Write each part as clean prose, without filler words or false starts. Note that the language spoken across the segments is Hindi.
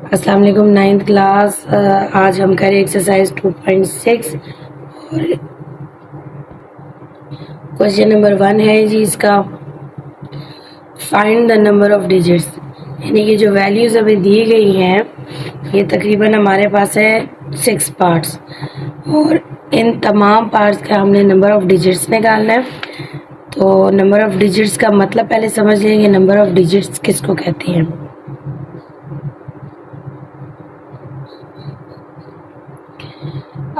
अस्सलाम वालेकुम। 9th class. आज हम करें एक्सरसाइज 2.6 और क्वेश्चन नंबर 1 है जी इसका। Find the number of digits, यानी कि जो वैल्यूज़ अभी दी गई हैं ये तकरीबन हमारे पास है 6 पार्ट्स और इन तमाम पार्ट्स का हमने नंबर ऑफ डिजिट्स निकालना है। तो नंबर ऑफ डिजिट्स का मतलब पहले समझ लेंगे, नंबर ऑफ डिजिट्स किसको कहती हैं।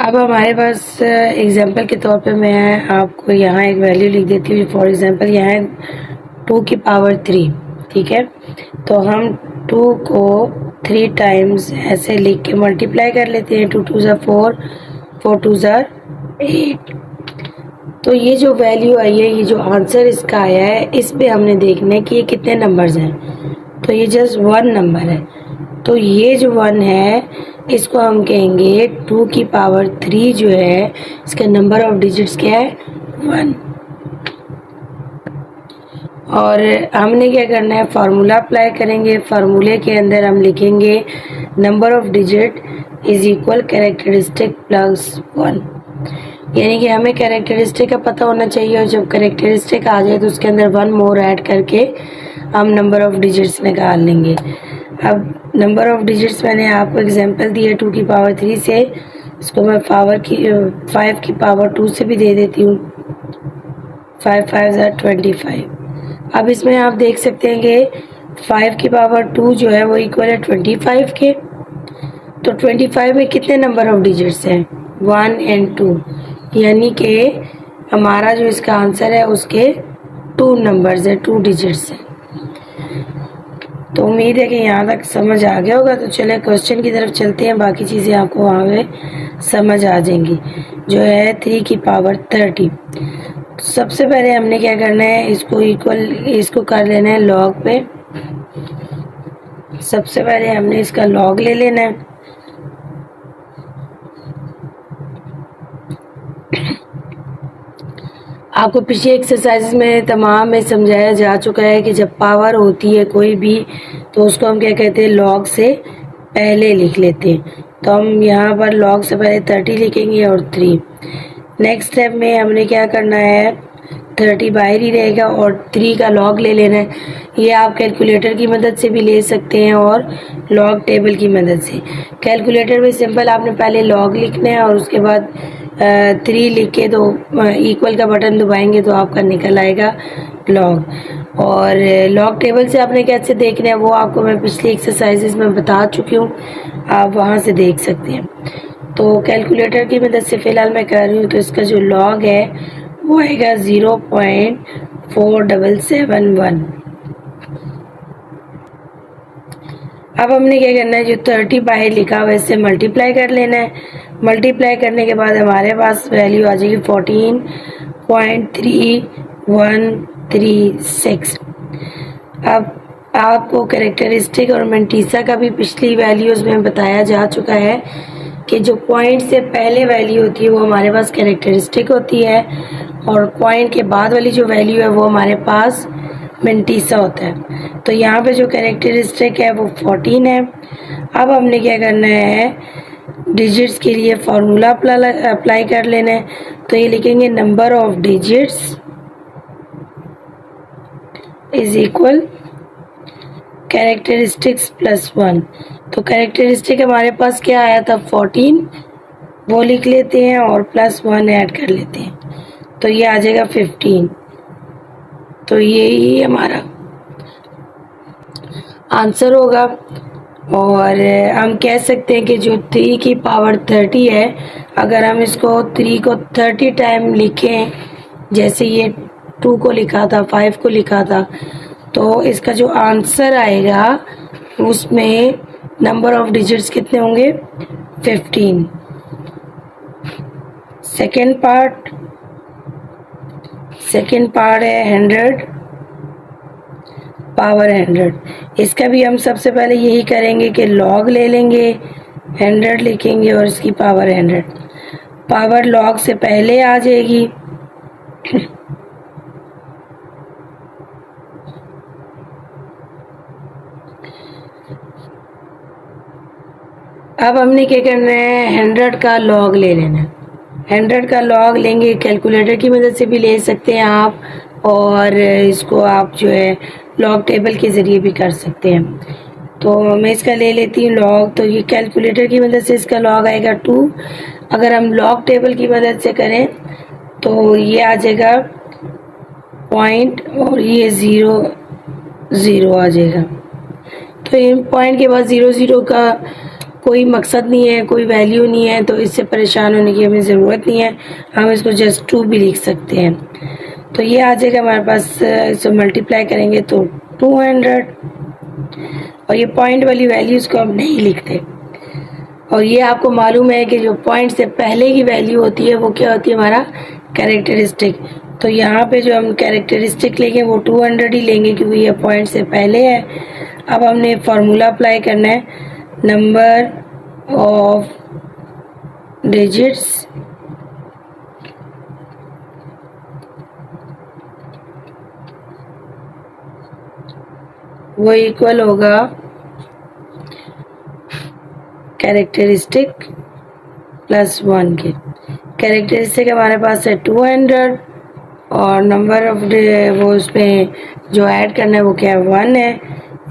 अब हमारे पास एग्जांपल के तौर पे मैं आपको यहाँ एक वैल्यू लिख देती हूँ। फॉर एग्जांपल यहाँ है 2 की पावर 3, ठीक है। तो हम 2 को 3 टाइम्स ऐसे लिख के मल्टीप्लाई कर लेते हैं। 2 2 ज़ा 4, 4 2 ज़ा 8। तो ये जो वैल्यू आई है, ये जो आंसर इसका आया है, इस पे हमने देखना है कि ये कितने नंबर्स हैं। तो ये जस्ट 1 नंबर है। तो ये जो 1 है इसको हम कहेंगे 2 की पावर 3 जो है इसका नंबर ऑफ डिजिट्स क्या है, 1। और हमने क्या करना है, फार्मूला अप्लाई करेंगे। फार्मूले के अंदर हम लिखेंगे number of digit is equal characteristic plus 1, यानी कि हमें कैरेक्टरिस्टिक का पता होना चाहिए और जब कैरेक्टरिस्टिक आ जाए तो उसके अंदर 1 मोर ऐड करके हम नंबर ऑफ डिजिट्स निकाल लेंगे। अब नंबर ऑफ डिजिट्स मैंने आपको एग्जांपल दिया 2 की पावर 3 से, इसको मैं 5 की पावर 2 से भी दे देती हूँ। 5 5 ज़ा 25। अब इसमें आप देख सकते हैं कि 5 की पावर 2 जो है वो इक्वल है 25 के। तो 25 में कितने नंबर ऑफ डिजिट्स हैं, 1 एंड 2, यानी कि हमारा जो इसका आंसर है उसके 2 नंबर्स है, 2 डिजिट्स हैं। तो उम्मीद है कि यहाँ तक समझ आ गया होगा। तो चले क्वेश्चन की तरफ चलते हैं, बाकी चीज़ें आपको वहाँ पे समझ आ जाएंगी। जो है 3 की पावर 30। सबसे पहले हमने क्या करना है, इसको इक्वल इसको कर लेना है लॉग पे। सबसे पहले हमने इसका लॉग ले लेना है। आपको पिछले एक्सरसाइज में तमाम में समझाया जा चुका है कि जब पावर होती है कोई भी तो उसको हम क्या कहते हैं, लॉग से पहले लिख लेते हैं। तो हम यहाँ पर लॉग से पहले 30 लिखेंगे और 3। नेक्स्ट स्टेप में हमने क्या करना है, 30 बाहर ही रहेगा और 3 का लॉग ले लेना है। ये आप कैलकुलेटर की मदद से भी ले सकते हैं और लॉग टेबल की मदद से। कैलकुलेटर में सिंपल आपने पहले लॉग लिखना है और उसके बाद 3 लिख के तो इक्वल का बटन दबाएंगे तो आपका निकल आएगा लॉग। और लॉग टेबल से आपने कैसे देखना है वो आपको मैं पिछली एक्सरसाइजेस में बता चुकी हूँ, आप वहाँ से देख सकते हैं। तो कैलकुलेटर की मदद से फ़िलहाल मैं कर रही हूँ। तो इसका जो लॉग है वो आएगा 0.4771। अब हमने क्या करना है, जो 30 बाहर लिखा हुआ है इससे मल्टीप्लाई कर लेना है। मल्टीप्लाई करने के बाद हमारे पास वैल्यू आ जाएगी 14.3136। अब आपको कैरेक्टरिस्टिक और मेंटीसा का भी पिछली वैल्यूज़ में बताया जा चुका है कि जो पॉइंट से पहले वैल्यू होती है वो हमारे पास कैरेक्टरिस्टिक होती है और पॉइंट के बाद वाली जो वैल्यू है वो हमारे पास मेंटीसा होता है। तो यहाँ पे जो कैरेक्टरिस्टिक है वो 14 है। अब हमने क्या करना है, डिजिट्स के लिए फार्मूला अप्लाई कर लेना है। तो ये लिखेंगे number of digits is equal characteristics plus 1। तो कैरेक्टरिस्टिक हमारे पास क्या आया था, 14, वो लिख लेते हैं और प्लस 1 ऐड कर लेते हैं तो ये आ जाएगा 15। तो यही हमारा आंसर होगा। और हम कह सकते हैं कि जो 3 की पावर 30 है, अगर हम इसको 3 को 30 टाइम लिखें, जैसे ये 2 को लिखा था, 5 को लिखा था, तो इसका जो आंसर आएगा उसमें नंबर ऑफ डिजिट्स कितने होंगे, 15। सेकेंड पार्ट है 100 पावर 100। इसका भी हम सबसे पहले यही करेंगे कि लॉग ले लेंगे, 100 लिखेंगे और इसकी पावर 100। पावर लॉग से पहले आ जाएगी। अब हमने क्या करना है, 100 का लॉग ले लेना है। 100 का लॉग लेंगे, कैलकुलेटर की मदद से भी ले सकते हैं आप, और इसको आप जो है लॉग टेबल के ज़रिए भी कर सकते हैं। तो मैं इसका ले लेती हूँ लॉग, तो ये कैलकुलेटर की मदद से इसका लॉग आएगा 2। अगर हम लॉग टेबल की मदद से करें तो ये आ जाएगा पॉइंट, और ये 0 0 आ जाएगा। तो इन पॉइंट के बाद 0 0 का कोई मकसद नहीं है, कोई वैल्यू नहीं है, तो इससे परेशान होने की हमें ज़रूरत नहीं है। हम इसको जस्ट 2 भी लिख सकते हैं। तो ये आ जाएगा हमारे पास, इसे मल्टीप्लाई करेंगे तो 200, और ये पॉइंट वाली वैल्यूज़ को हम नहीं लिखते। और ये आपको मालूम है कि जो पॉइंट से पहले की वैल्यू होती है वो क्या होती है, हमारा कैरेक्टरिस्टिक। तो यहाँ पे जो हम कैरेक्टरिस्टिक लेंगे वो 200 ही लेंगे, क्योंकि ये पॉइंट से पहले है। अब हमने फार्मूला अप्लाई करना है, नंबर ऑफ डिजिट्स वो इक्वल होगा कैरेक्टरिस्टिक प्लस 1 के। कैरेक्टरिस्टिक हमारे पास है 200, और नंबर ऑफ वो उसमें जो ऐड करना है वो क्या है, 1 है।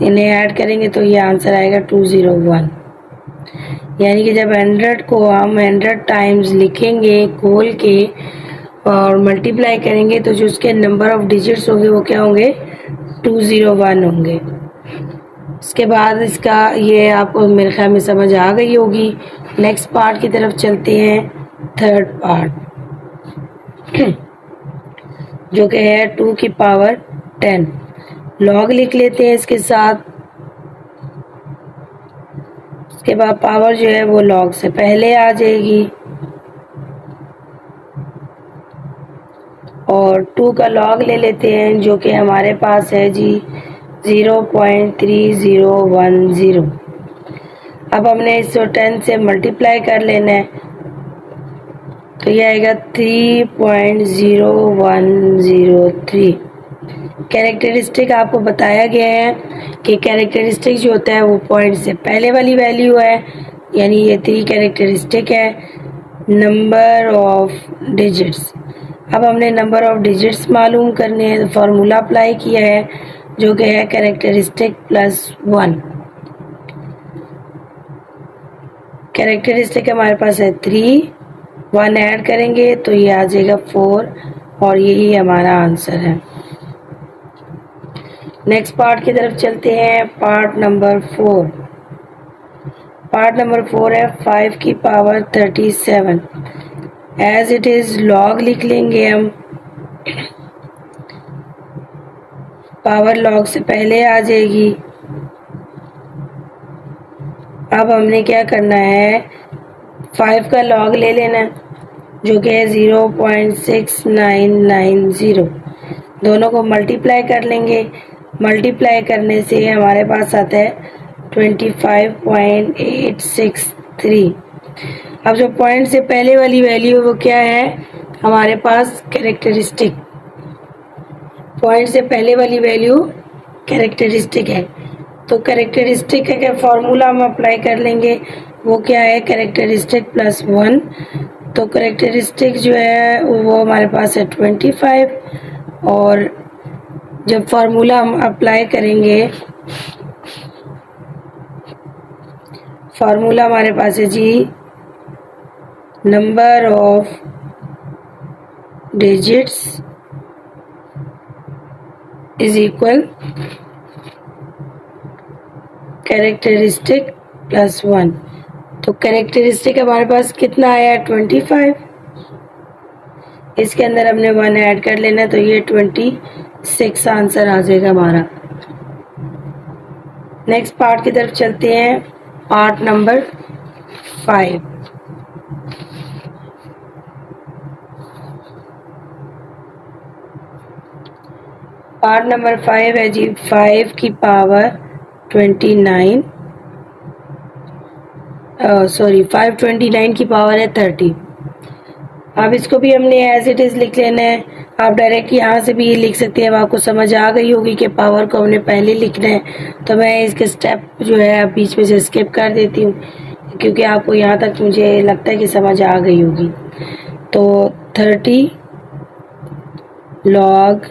इन्हें ऐड करेंगे तो ये आंसर आएगा 201। यानी कि जब 100 को हम 100 टाइम्स लिखेंगे खोल के और मल्टीप्लाई करेंगे तो जो उसके नंबर ऑफ डिजिट्स होंगे वो क्या होंगे, 201 होंगे। इसके बाद इसका ये आपको मेरे ख्याल में समझ आ गई होगी। नेक्स्ट पार्ट की तरफ चलते हैं, थर्ड पार्ट जो कि है 2 की पावर 10। लॉग लिख लेते हैं इसके साथ। उसके बाद पावर जो है वो लॉग से पहले आ जाएगी, और 2 का लॉग ले लेते हैं जो कि हमारे पास है जी 0.3010। अब हमने इसको 10 से मल्टीप्लाई कर लेना है, तो ये आएगा 3.0103। कैरेक्टरिस्टिक आपको बताया गया है कि कैरेक्टरिस्टिक जो होता है वो पॉइंट से पहले वाली वैल्यू है, यानी ये 3 कैरेक्टरिस्टिक है। नंबर ऑफ डिजिट्स, अब हमने नंबर ऑफ डिजिट्स मालूम करने हैं, तो फार्मूला अप्लाई किया है जो कि है कैरेक्टरिस्टिक प्लस 1। कैरेक्टरिस्टिक हमारे पास है 3, 1 ऐड करेंगे तो ये आ जाएगा 4, और यही हमारा आंसर है। नेक्स्ट पार्ट की तरफ चलते हैं, पार्ट नंबर 4। पार्ट नंबर 4 है 5 की power 37। As it is log लिख लेंगे हम, पावर लॉग से पहले आ जाएगी। अब हमने क्या करना है, 5 का लॉग ले लेना जो कि है 0.6990। दोनों को मल्टीप्लाई कर लेंगे, मल्टीप्लाई करने से हमारे पास आता है 25.863। अब जो पॉइंट से पहले वाली वैल्यू वो क्या है, हमारे पास कैरेक्टरिस्टिक। पॉइंट से पहले वाली वैल्यू कैरेक्टरिस्टिक है, तो कैरेक्टरिस्टिक का फॉर्मूला हम अप्लाई कर लेंगे, वो क्या है कैरेक्टरिस्टिक प्लस 1। तो कैरेक्टरिस्टिक जो है वो हमारे पास है 25, और जब फार्मूला हम अप्लाई करेंगे, फार्मूला हमारे पास है जी number of digits is equal characteristic plus 1। तो कैरेक्टरिस्टिक हमारे पास कितना आया, 25। इसके अंदर हमने 1 ऐड कर लेना, तो ये 26 आंसर आ जाएगा हमारा। नेक्स्ट पार्ट की तरफ चलते हैं, पार्ट नंबर 5। पार्ट नंबर 5 है जी 5 की पावर 29, 529 की पावर है 30। अब इसको भी हमने एज इट इज़ लिख लेना है। आप डायरेक्ट यहाँ से भी ये लिख सकते हैं। अब आपको समझ आ गई होगी कि पावर को हमने पहले लिखना है, तो मैं इसके स्टेप जो है बीच में से स्किप कर देती हूँ। क्योंकि आपको यहाँ तक मुझे लगता है कि समझ आ गई होगी। तो 30 log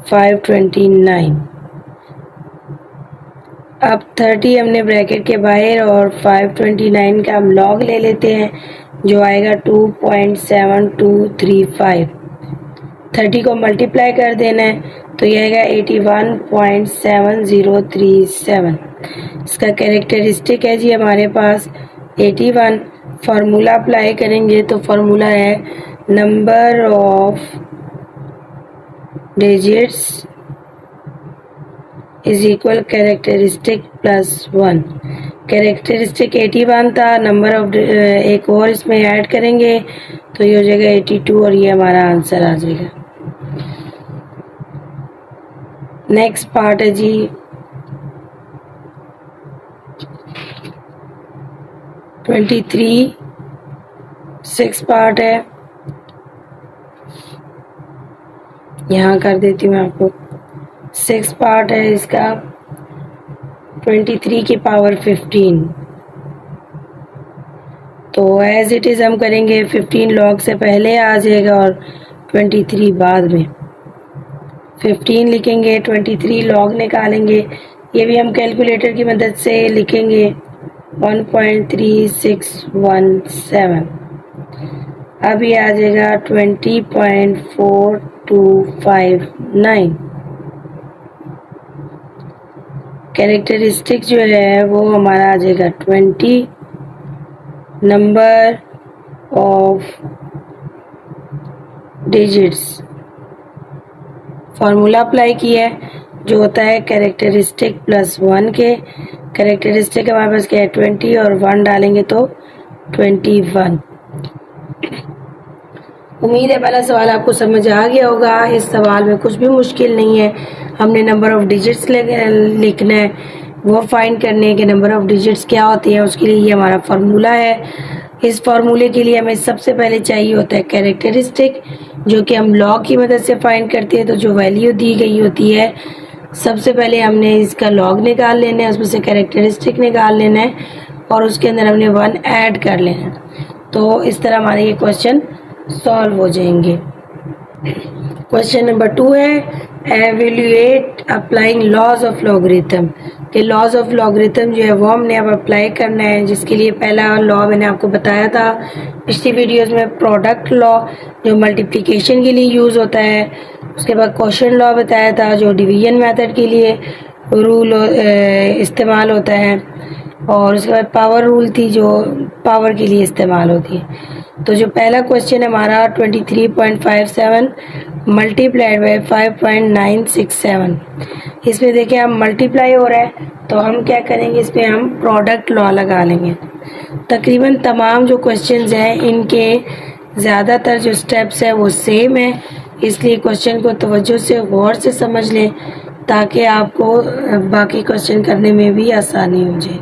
529, अब 30 हमने ब्रैकेट के बाहर और 529 का हम लॉग ले लेते हैं, जो आएगा 2.7235। 30 को मल्टीप्लाई कर देना है तो ये आएगा 81.7037। इसका कैरेक्टरिस्टिक है जी हमारे पास 81। फार्मूला अप्लाई करेंगे तो फार्मूला है number of digits is equal characteristic plus 1। Characteristic 81 था, नंबर ऑफ एक और इसमें ऐड करेंगे तो ये हो जाएगा 82 और ये हमारा आंसर आ जाएगा। नेक्स्ट पार्ट है जी 23, 6 पार्ट है, यहाँ कर देती हूँ मैं आपको। 6 पार्ट है इसका, 23 की पावर 15। तो एज इट इज़ हम करेंगे, 15 लॉग से पहले आ जाएगा और 23 बाद में। 15 लिखेंगे, 23 लॉग निकालेंगे, ये भी हम कैलकुलेटर की मदद से लिखेंगे 1.3617। अब ये आ जाएगा 20.4259। कैरेक्टरिस्टिक जो है वो हमारा आ जाएगा 20। Number of digits, formula apply किया है जो होता है कैरेक्टरिस्टिक प्लस 1 के। कैरेक्टरिस्टिक हमारे पास क्या है 20 और 1 डालेंगे तो 21। उम्मीद है पहला सवाल आपको समझ आ गया होगा। इस सवाल में कुछ भी मुश्किल नहीं है, हमने नंबर ऑफ डिजिट्स लिखना है, वो फाइंड करने हैं कि नंबर ऑफ डिजिट्स क्या होती है। उसके लिए ये हमारा फार्मूला है। इस फार्मूले के लिए हमें सबसे पहले चाहिए होता है कैरेक्टरिस्टिक, जो कि हम लॉग की मदद से फाइंड करते हैं। तो जो वैल्यू दी गई होती है, सबसे पहले हमने इसका लॉग निकाल लेना है, उसमें से कैरेक्टरिस्टिक निकाल लेना है और उसके अंदर हमने 1 ऐड कर लेना है। तो इस तरह हमारे ये क्वेश्चन सॉल्व हो जाएंगे। क्वेश्चन नंबर 2 है evaluate applying laws of logarithm. कि लॉज ऑफ लॉगरिथम जो है वो हमने अब अप्लाई करना है, जिसके लिए पहला लॉ मैंने आपको बताया था पिछली वीडियोस में, प्रोडक्ट लॉ जो मल्टीप्लिकेशन के लिए यूज़ होता है। उसके बाद क्वोशिएंट लॉ बताया था जो डिवीजन मेथड के लिए रूल इस्तेमाल होता है, और उसके बाद पावर रूल थी जो पावर के लिए इस्तेमाल होती है। तो जो पहला क्वेश्चन हमारा 23.57 मल्टीप्लाइड बाय 5.967, इसमें देखिए हम मल्टीप्लाई हो रहा है तो हम क्या करेंगे, इसमें हम प्रोडक्ट लॉ लगा लेंगे। तकरीबन तमाम जो क्वेश्चंस हैं इनके ज़्यादातर जो स्टेप्स है वो सेम है, इसलिए क्वेश्चन को तवज्जो से गौर से समझ लें ताकि आपको बाकी क्वेश्चन करने में भी आसानी हो जाए।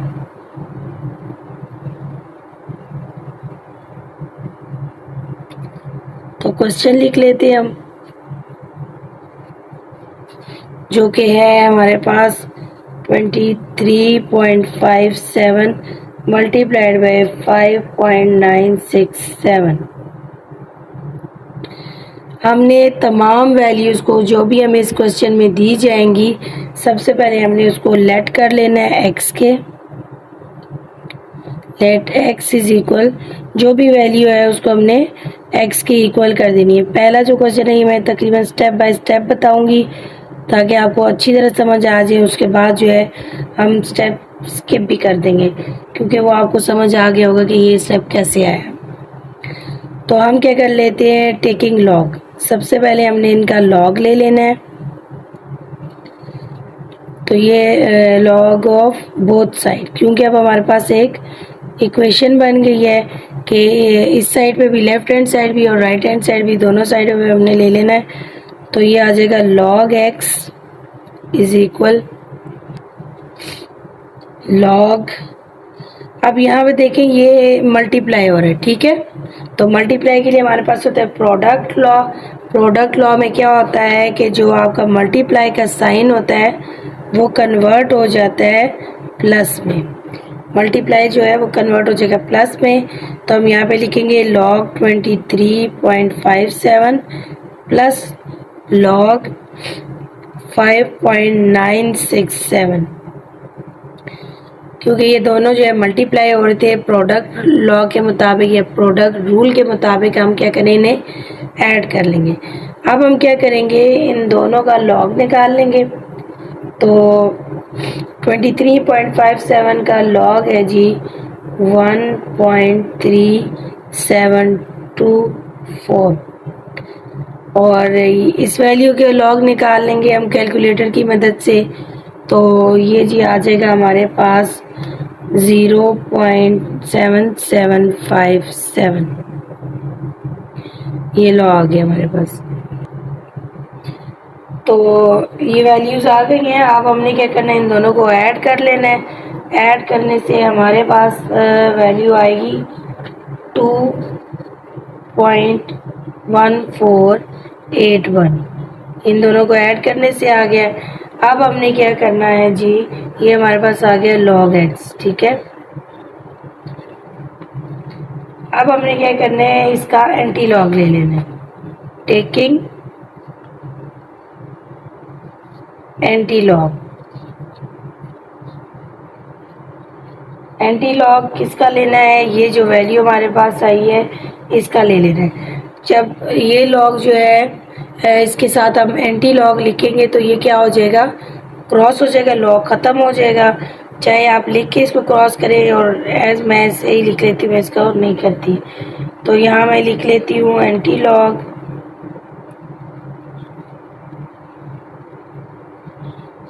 तो क्वेश्चन लिख लेते हैं हम, जो कि है हमारे पास 23.57 मल्टीप्लाइड बाय 5.967। हमने तमाम वैल्यूज़ को जो भी हमें इस क्वेश्चन में दी जाएंगी, सबसे पहले हमने उसको लेट कर लेना है एक्स के। लेट एक्स इज इक्वल, जो भी वैल्यू है उसको हमने एक्स के इक्वल कर देनी है। पहला जो क्वेश्चन है ये मैं तकरीबन स्टेप बाय स्टेप बताऊंगी ताकि आपको अच्छी तरह समझ आ जाए। उसके बाद जो है हम स्टेप स्किप भी कर देंगे क्योंकि वो आपको समझ आ गया होगा कि ये स्टेप कैसे आया। तो हम क्या कर लेते हैं, टेकिंग लॉग। सबसे पहले हमने इनका लॉग ले लेना है। तो ये लॉग ऑफ बोथ साइड, क्योंकि अब हमारे पास एक इक्वेशन बन गई है कि इस साइड पे भी, लेफ्ट हैंड साइड भी और राइट हैंड साइड भी, दोनों साइडों पे हमने ले लेना है। तो ये आ जाएगा log x is equal log, अब यहाँ पे देखें ये मल्टीप्लाई हो रहा है, ठीक है। तो मल्टीप्लाई के लिए हमारे पास होता है प्रोडक्ट लॉ। प्रोडक्ट लॉ में क्या होता है कि जो आपका मल्टीप्लाई का साइन होता है वो कन्वर्ट हो जाता है प्लस में। मल्टीप्लाई जो है वो कन्वर्ट हो जाएगा प्लस में, तो हम यहाँ पे लिखेंगे log 23.57 प्लस log 5.967, क्योंकि ये दोनों जो है मल्टीप्लाई हो रहे थे प्रोडक्ट लॉ के मुताबिक या प्रोडक्ट रूल के मुताबिक। हम क्या करें, इन्हें ऐड कर लेंगे। अब हम क्या करेंगे, इन दोनों का लॉग निकाल लेंगे। तो 23.57 का लॉग है जी 1.3724, और इस वैल्यू के लॉग निकाल लेंगे हम कैलकुलेटर की मदद से। तो ये जी आ जाएगा हमारे पास 0.7757, ये लॉ आ गया हमारे पास। तो ये वैल्यूज आ गई हैं। अब हमने क्या करना है, इन दोनों को ऐड कर लेना है। ऐड करने से हमारे पास वैल्यू आएगी 2.1481। इन दोनों को ऐड करने से आ गया। अब हमने क्या करना है जी, ये हमारे पास आ गया log x, ठीक है। अब हमने क्या करना है, इसका एंटी लॉग ले लेना है। Taking anti log, anti log किसका लेना है, ये जो वैल्यू हमारे पास आई है इसका ले लेना है। जब ये लॉग जो है इसके साथ हम एंटी लॉग लिखेंगे तो ये क्या हो जाएगा, क्रॉस हो जाएगा, लॉग ख़त्म हो जाएगा। चाहे आप लिख के इसको क्रॉस करें, और एज मैं ऐसे ही लिख लेती हूँ, मैं इसका और नहीं करती। तो यहाँ मैं लिख लेती हूँ एंटी लॉग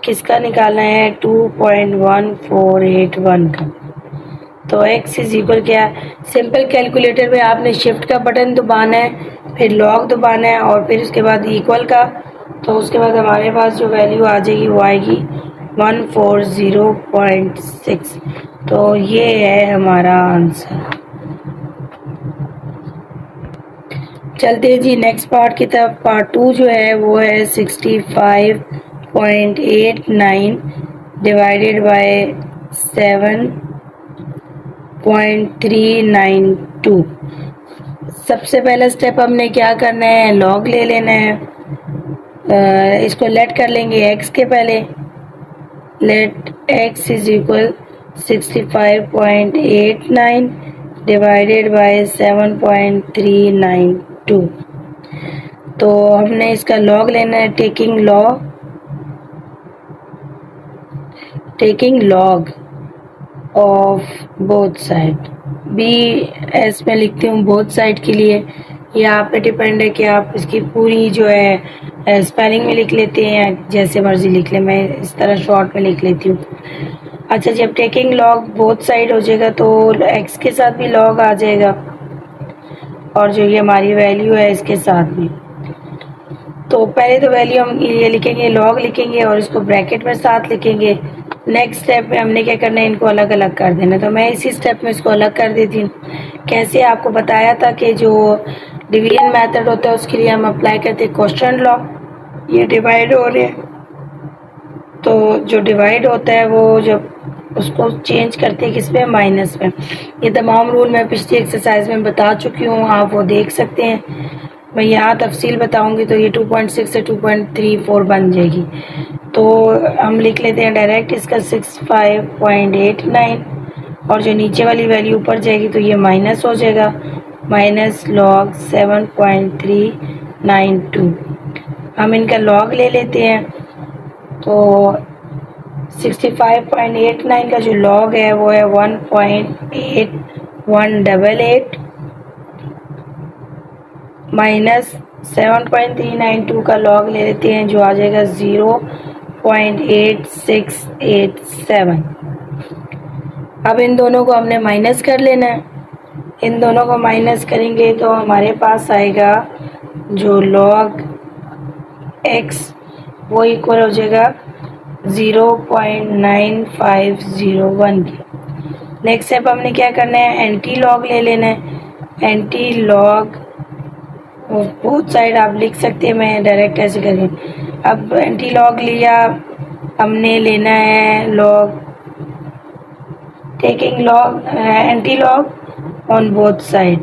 किसका निकालना है, 2.1481 का। तो x इज इक्वल क्या है, सिंपल कैलकुलेटर में आपने शिफ्ट का बटन दबाना है, फिर लॉग दबाना है, और फिर उसके बाद इक्वल का। तो उसके बाद हमारे पास जो वैल्यू आ जाएगी वो आएगी 140.6। तो ये है हमारा आंसर। चलते जी नेक्स्ट पार्ट की तरफ। पार्ट 2 जो है वो है 65.89 डिवाइडेड बाय 7.392। सबसे पहला स्टेप हमने क्या करना है, लॉग ले लेना है। इसको लेट कर लेंगे x के पहले। Let x is equal 65.89 divided by 7.392। तो हमने इसका लॉग लेना है। Taking log of both side, B S में लिखती हूँ बोथ साइड के लिए। ये आप पे डिपेंड है कि आप इसकी पूरी जो है स्पेलिंग में लिख लेते हैं या जैसे मर्जी लिख लें। मैं इस तरह शॉर्ट में लिख लेती हूँ। अच्छा, जब टेकिंग लॉग बोथ साइड हो जाएगा तो x के साथ भी लॉग आ जाएगा, और जो ये हमारी वैल्यू है इसके साथ भी। तो पहले तो वैल्यू हम ये लिखेंगे, लॉग लिखेंगे, और इसको ब्रैकेट में साथ लिखेंगे। नेक्स्ट स्टेप में हमने क्या करना है, इनको अलग अलग कर देना। तो मैं इसी स्टेप में इसको अलग कर देती हूँ। कैसे, आपको बताया था कि जो डिवीजन मेथड होता है उसके लिए हम अप्लाई करते हैं क्वोशिएंट लॉ। ये डिवाइड हो रहे हैं, तो जो डिवाइड होता है वो जब उसको चेंज करते हैं किस पे, माइनस पे। ये तमाम रूल मैं पिछली एक्सरसाइज में बता चुकी हूँ, आप वो देख सकते हैं। मैं यहाँ तफसील बताऊंगी तो ये 2.6 से 2.34 बन जाएगी। तो हम लिख लेते हैं डायरेक्ट इसका 65.89, और जो नीचे वाली वैल्यू ऊपर जाएगी तो ये माइनस हो जाएगा, माइनस लॉग 7.392। हम इनका लॉग ले लेते हैं। तो 65.89 का जो लॉग है वो है 1.8188 माइनस 7.392 का लॉग ले लेते हैं जो आ जाएगा 0.8687। अब इन दोनों को हमने माइनस कर लेना है। इन दोनों को माइनस करेंगे तो हमारे पास आएगा जो लॉग x वो इक्वल हो जाएगा 0.9501 की। नेक्स्ट स्टेप हमने क्या करना है, एंटी लॉग ले लेना है। एंटी लॉग बोथ साइड आप लिख सकते हैं, मैं डायरेक्ट ऐसे करें। अब एंटी लॉग लिया हमने, लेना है log taking log anti log on both side.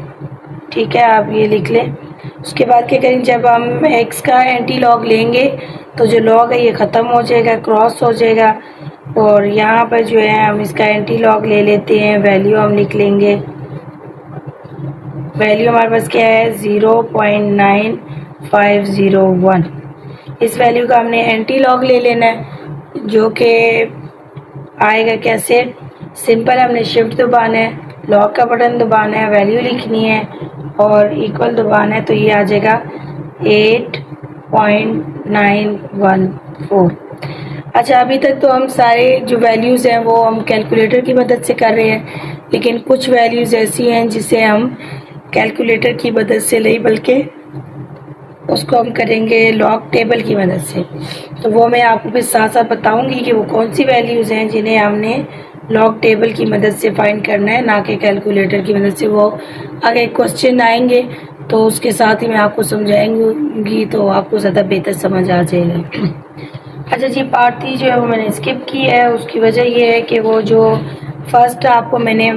ठीक है, आप ये लिख लें। उसके बाद क्या करेंगे, जब हम x का एंटी लॉग लेंगे तो जो लॉग है ये ख़त्म हो जाएगा, क्रॉस हो जाएगा, और यहाँ पर जो है हम इसका एंटी लॉग ले लेते हैं। वैल्यू हम लिख लेंगे, वैल्यू हमारे पास क्या है 0.9501। इस वैल्यू का हमने एंटी लॉग ले लेना है, जो कि आएगा कैसे, सिंपल हमने शिफ्ट दबाना है, लॉग का बटन दबाना है, वैल्यू लिखनी है और इक्वल दबाना है, तो ये आ जाएगा 8.914। अच्छा, अभी तक तो हम सारे जो वैल्यूज़ हैं वो हम कैलकुलेटर की मदद से कर रहे हैं, लेकिन कुछ वैल्यूज़ ऐसी हैं जिसे हम कैलकुलेटर की मदद से नहीं बल्कि उसको हम करेंगे लॉग टेबल की मदद से। तो वो मैं आपको फिर साथ साथ बताऊंगी कि वो कौन सी वैल्यूज़ हैं जिन्हें हमने लॉग टेबल की मदद से फाइंड करना है, ना कि कैलकुलेटर की मदद से। वो आगे क्वेश्चन आएंगे तो उसके साथ ही मैं आपको समझाएंगी, तो आपको ज़्यादा बेहतर समझ आ जाएगा। अच्छा जी, पार्ट 3 जो है वो मैंने स्किप की है। उसकी वजह ये है कि वो जो फर्स्ट आपको मैंने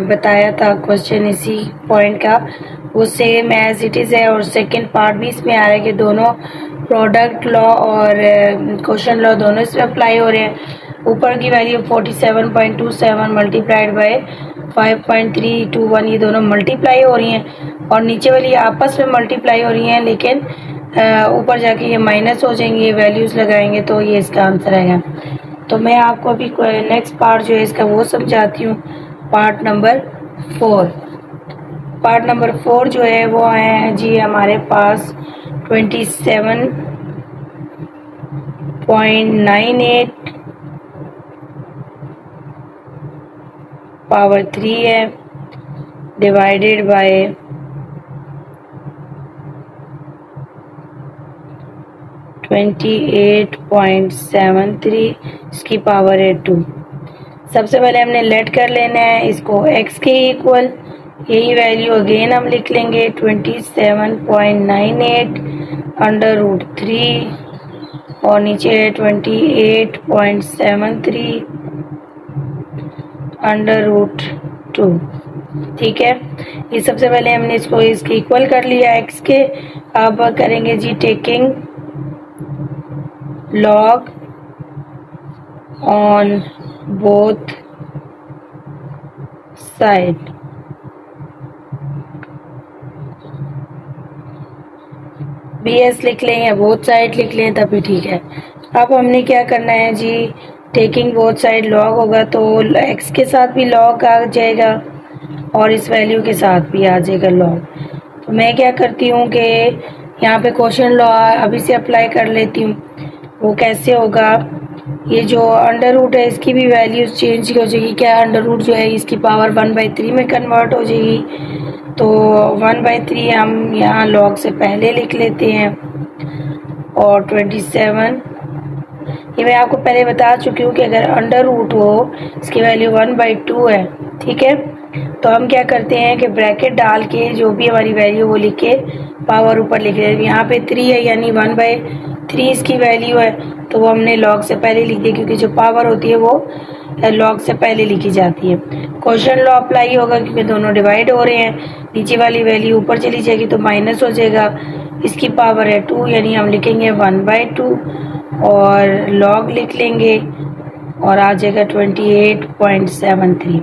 बताया था क्वेश्चन इसी पॉइंट का, वो सेम एज इट इज़ है, और सेकंड पार्ट भी इसमें आ रहा है कि दोनों प्रोडक्ट लॉ और क्वेश्चन लॉ दोनों इसमें अप्लाई हो रहे हैं। ऊपर की वैल्यू 47.27 मल्टीप्लाइड बाय 5.321, ये दोनों मल्टीप्लाई हो रही हैं, और नीचे वाली आपस में मल्टीप्लाई हो रही हैं, लेकिन ऊपर जाके ये माइनस हो जाएंगे, ये वैल्यूज़ लगाएंगे, तो ये इसका आंसर आएगा। तो मैं आपको अभी नेक्स्ट पार्ट जो है इसका वो समझाती हूँ, पार्ट नंबर 4। पार्ट नंबर 4 जो है वो है जी हमारे पास 27.98 पावर 3 है, डिवाइडेड बाय 28.73, इसकी पावर है 2। सबसे पहले हमने लेट कर लेना है इसको x के इक्वल, यही वैल्यू अगेन हम लिख लेंगे 27.98 अंडर रूट 3, और नीचे है 28.73 अंडर रूट 2। ठीक है, ये सबसे पहले हमने इसको इसके इक्वल कर लिया x के। अब करेंगे जी taking log on both side। BS लिख लें या बोथ साइड लिख लें तभी ठीक है। अब हमने क्या करना है जी, टेकिंग बोथ साइड लॉग होगा तो x के साथ भी लॉग आ जाएगा और इस वैल्यू के साथ भी आ जाएगा लॉग। तो मैं क्या करती हूँ कि यहाँ पे क्वेश्चन लॉ अभी से अप्लाई कर लेती हूँ। वो कैसे होगा, ये जो अंडर रूट है इसकी भी वैल्यूज चेंज हो जाएगी। क्या अंडर रूट जो है इसकी पावर 1/3 में कन्वर्ट हो जाएगी, तो 1/3 हम यहाँ लॉग से पहले लिख लेते हैं, और 27, ये मैं आपको पहले बता चुकी हूँ कि अगर अंडर रूट हो इसकी वैल्यू 1/2 है। ठीक है, तो हम क्या करते हैं कि ब्रैकेट डाल के जो भी हमारी वैल्यू वो लिख के पावर ऊपर लिख रहे हैं। यहाँ पे 3 है यानी 1/3 इसकी वैल्यू है, तो वो हमने लॉग से पहले लिख दी, क्योंकि जो पावर होती है वो लॉग से पहले लिखी जाती है। क्वेश्चन लॉ अप्लाई होगा क्योंकि दोनों डिवाइड हो रहे हैं, नीचे वाली वैल्यू ऊपर चली जाएगी तो माइनस हो जाएगा, इसकी पावर है 2 यानी हम लिखेंगे 1/2 और लॉग लिख लेंगे और आ जाएगा 28.73।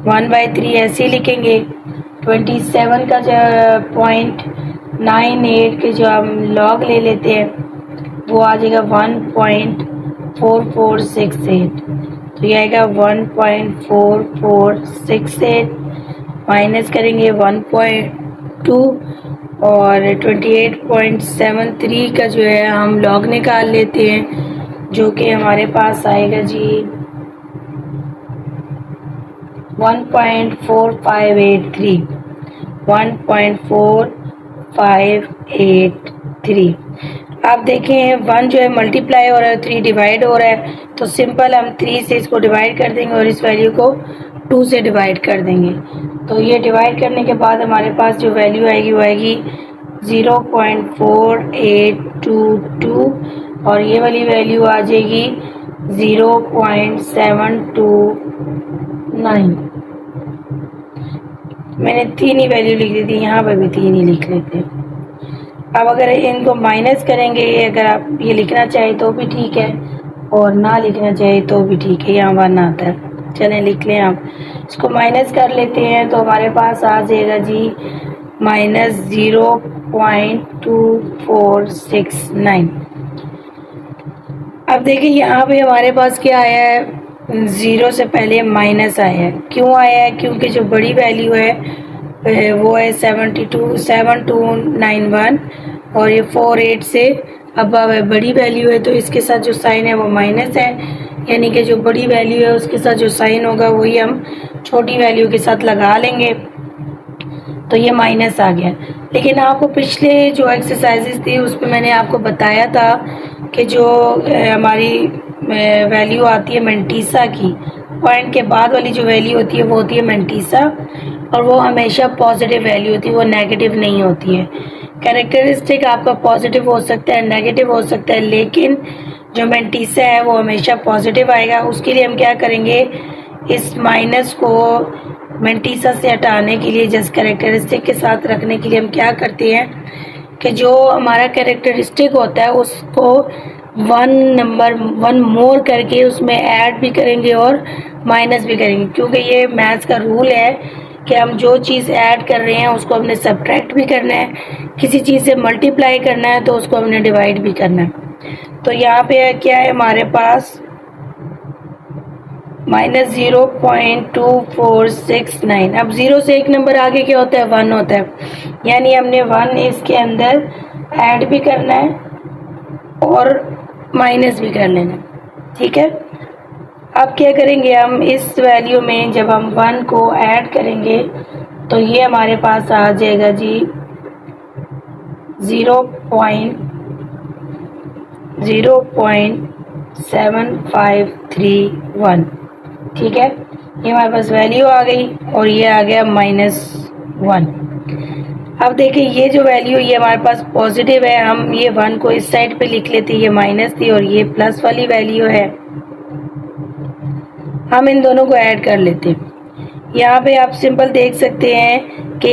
1/3 ऐसे ही लिखेंगे, 27 का जो 0.98 के जो हम लॉग ले लेते हैं वो आ जाएगा 1.4468, तो ये आएगा 1.4468 माइनस करेंगे 1.2 और 28.73 का जो है हम लॉग निकाल लेते हैं, जो कि हमारे पास आएगा जी 1.4583। 1.4583। आप देखें 1 जो है मल्टीप्लाई हो रहा है, 3 डिवाइड हो रहा है, तो सिंपल हम 3 से इसको डिवाइड कर देंगे और इस वैल्यू को 2 से डिवाइड कर देंगे। तो ये डिवाइड करने के बाद हमारे पास जो वैल्यू आएगी वो आएगी 0.4822 और ये वाली वैल्यू आ जाएगी 0.729। मैंने 3 ही वैल्यू लिख दी थी, यहाँ पर भी 3 ही लिख लेते हैं। अब अगर इनको माइनस करेंगे, अगर आप ये लिखना चाहें तो भी ठीक है और ना लिखना चाहे तो भी ठीक है, यहाँ 1 आता है। चलें लिख लें, आप इसको माइनस कर लेते हैं तो हमारे पास आ जाएगा जी -0.2469। अब देखिए यहाँ पे हमारे पास क्या आया है, 0 से पहले माइनस आया है। क्यों आया है? क्योंकि जो बड़ी वैल्यू है वो है 7291 और ये 48 से अबव है। बड़ी वैल्यू है तो इसके साथ जो साइन है वो माइनस है, यानी कि जो बड़ी वैल्यू है उसके साथ जो साइन होगा वही हम छोटी वैल्यू के साथ लगा लेंगे, तो ये माइनस आ गया। लेकिन आपको पिछले जो एक्सरसाइजेस थी उस पर मैंने आपको बताया था कि जो हमारी वैल्यू आती है मेंटीसा की, पॉइंट के बाद वाली जो वैल्यू होती है वो होती है मेंटीसा, और वो हमेशा पॉजिटिव वैल्यू होती है, वो नेगेटिव नहीं होती है। कैरेक्टरिस्टिक आपका पॉजिटिव हो सकता है, नेगेटिव हो सकता है, लेकिन जो मेंटीसा है वो हमेशा पॉजिटिव आएगा। उसके लिए हम क्या करेंगे, इस माइनस को मेंटीसा से हटाने के लिए, जस्ट कैरेक्टरिस्टिक के साथ रखने के लिए हम क्या करते हैं कि जो हमारा कैरेक्टरिस्टिक होता है उसको 1 मोर करके उसमें ऐड भी करेंगे और माइनस भी करेंगे, क्योंकि ये मैथ्स का रूल है कि हम जो चीज़ ऐड कर रहे हैं उसको हमने सब्ट्रैक्ट भी करना है, किसी चीज़ से मल्टीप्लाई करना है तो उसको हमने डिवाइड भी करना है। तो यहाँ पे क्या है हमारे पास -0.2469। अब 0 से एक नंबर आगे क्या होता है, 1 होता है, यानी हमने 1 इसके अंदर ऐड भी करना है और माइनस भी कर लेना, ठीक है। अब क्या करेंगे, हम इस वैल्यू में जब हम 1 को ऐड करेंगे तो ये हमारे पास आ जाएगा जी 0.753 ठीक है। ये हमारे पास वैल्यू आ गई और ये आ गया -1। अब देखिए ये जो वैल्यू ये हमारे पास पॉजिटिव है, हम ये 1 को इस साइड पे लिख लेते, ये माइनस थी और ये प्लस वाली वैल्यू है। हम इन दोनों को ऐड कर लेते हैं। यहाँ पे आप सिंपल देख सकते हैं कि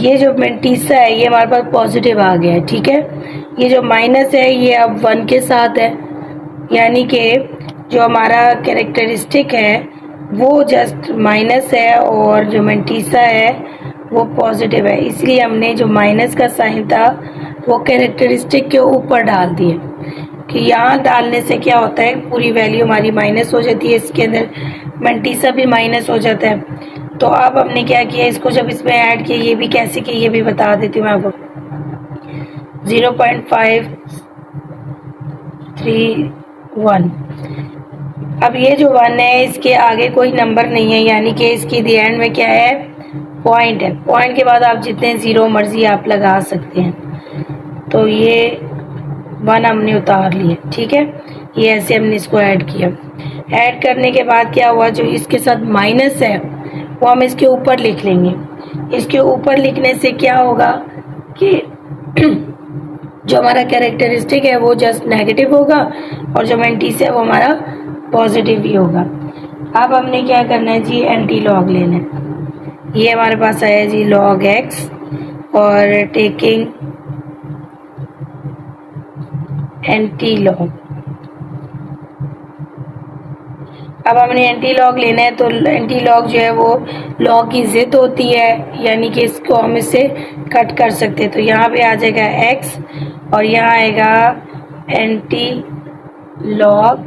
ये जो मेंटीसा है ये हमारे पास पॉजिटिव आ गया है, ठीक है। ये जो माइनस है ये अब 1 के साथ है, यानी कि जो हमारा कैरेक्टरिस्टिक है वो जस्ट माइनस है और जो मेंटीसा है वो पॉजिटिव है, इसलिए हमने जो माइनस का साइन था वो कैरेक्टरिस्टिक के ऊपर डाल दिए। कि यहाँ डालने से क्या होता है, पूरी वैल्यू हमारी माइनस हो जाती है, इसके अंदर मेंटीसा भी माइनस हो जाता है। तो अब हमने क्या किया, इसको जब इसमें ऐड किया, ये भी कैसे किया ये भी बता देती हूँ मैं आपको। 0.531। अब ये जो 1 है इसके आगे कोई नंबर नहीं है, यानी कि इसकी दी एंड में क्या है, पॉइंट है। पॉइंट के बाद आप जितने 0 मर्जी आप लगा सकते हैं। तो ये 1 हमने उतार लिए, ठीक है। ये ऐसे हमने इसको ऐड किया। ऐड करने के बाद क्या हुआ, जो इसके साथ माइनस है वो हम इसके ऊपर लिख लेंगे। इसके ऊपर लिखने से क्या होगा कि जो हमारा कैरेक्टरिस्टिक है वो जस्ट नेगेटिव होगा और जो मेंटीसा है वो हमारा पॉजिटिव ही होगा। अब हमने क्या करना है जी, एंटी लॉग लेना है। ये हमारे पास आया जी log x और टेकिंग एंटी लॉग। अब हमने एंटी लॉग लेना है, तो एंटी लॉग जो है वो लॉग की जिद होती है, यानी कि इसको हम इससे कट कर सकते हैं। तो यहाँ पे आ जाएगा x और यहाँ आएगा एंटी लॉग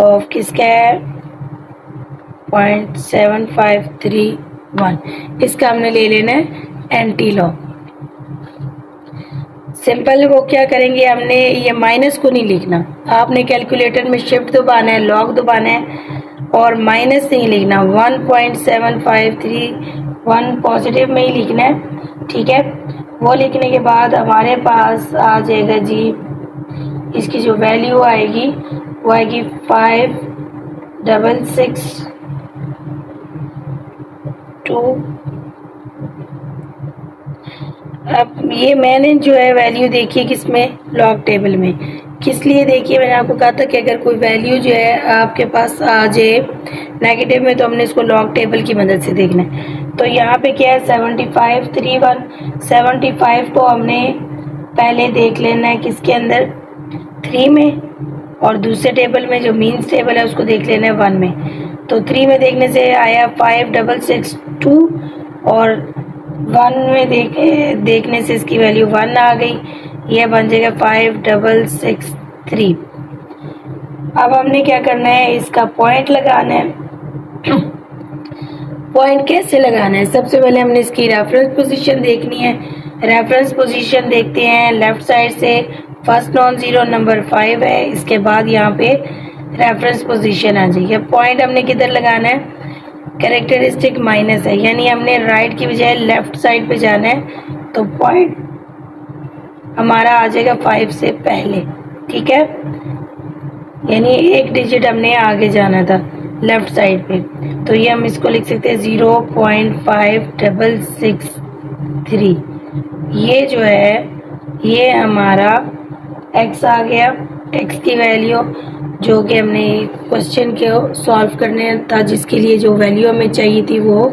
ऑफ किसका है, 0.7531। इसका हमने ले लेना है एंटी लॉग। सिंपल वो क्या करेंगे, हमने ये माइनस को नहीं लिखना, आपने कैलकुलेटर में शिफ्ट दबाना है, लॉग दबाना है और माइनस नहीं लिखना। 1.7531 पॉजिटिव में ही लिखना है, ठीक है। वो लिखने के बाद हमारे पास आ जाएगा जी, इसकी जो वैल्यू आएगी वो आएगी 5662। अब ये मैंने जो है वैल्यू देखी किसमें, लॉग टेबल में, किस लिए, देखिए मैंने आपको कहा था कि अगर कोई वैल्यू जो है आपके पास आ जाए नेगेटिव में तो हमने इसको लॉग टेबल की मदद से देखना है। तो यहाँ पे क्या है 7531, 75 को हमने पहले देख लेना है किसके अंदर 3 में, और दूसरे टेबल में जो मीन्स टेबल है उसको देख लेना है 1 में। तो 3 में देखने से आया 5662 और 1 में देखने से इसकी वैल्यू 1 आ गई, यह बन जाएगा 5663। अब हमने क्या करना है, इसका पॉइंट लगाना है। पॉइंट कैसे लगाना है, सबसे पहले हमने इसकी रेफरेंस पोजीशन देखनी है। रेफरेंस पोजीशन देखते हैं लेफ्ट साइड से, फर्स्ट नॉन जीरो नंबर 5 है, इसके बाद यहाँ पे रेफरेंस पोजीशन आ जाएगी। पॉइंट हमने किधर लगाना है, कैरेक्टरिस्टिक माइनस है, यानी हमने राइट की बजाय लेफ्ट साइड पे जाना है, तो पॉइंट हमारा आ जाएगा 5 से पहले, ठीक है, यानी एक डिजिट हमने आगे जाना था लेफ्ट साइड पे। तो ये हम इसको लिख सकते हैं 0.5663, ये जो है ये हमारा x आ गया, x की वैल्यू जो कि हमने क्वेश्चन को सॉल्व करने था, जिसके लिए जो वैल्यू हमें चाहिए थी वो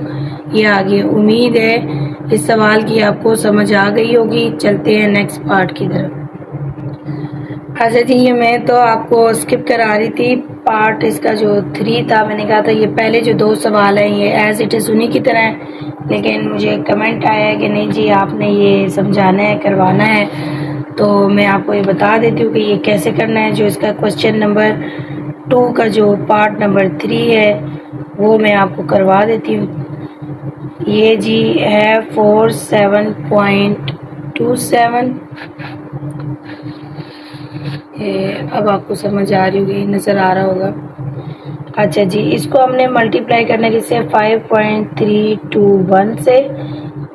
ये आ गई। उम्मीद है इस सवाल की आपको समझ आ गई होगी। चलते हैं नेक्स्ट पार्ट की तरफ। अच्छा जी, ये मैं तो आपको स्किप करा रही थी पार्ट, इसका जो 3 था, मैंने कहा था ये पहले जो 2 सवाल हैं ये एज इट इज़ उन्हीं की तरह है, लेकिन मुझे कमेंट आया है कि नहीं जी आपने ये समझाना है, करवाना है, तो मैं आपको ये बता देती हूँ कि ये कैसे करना है। जो इसका क्वेश्चन नंबर 2 का जो पार्ट नंबर 3 है वो मैं आपको करवा देती हूँ। ये जी है 47.27, अब आपको समझ आ रही होगी, नज़र आ रहा होगा। अच्छा जी, इसको हमने मल्टीप्लाई करना है किससे, 5.321 से,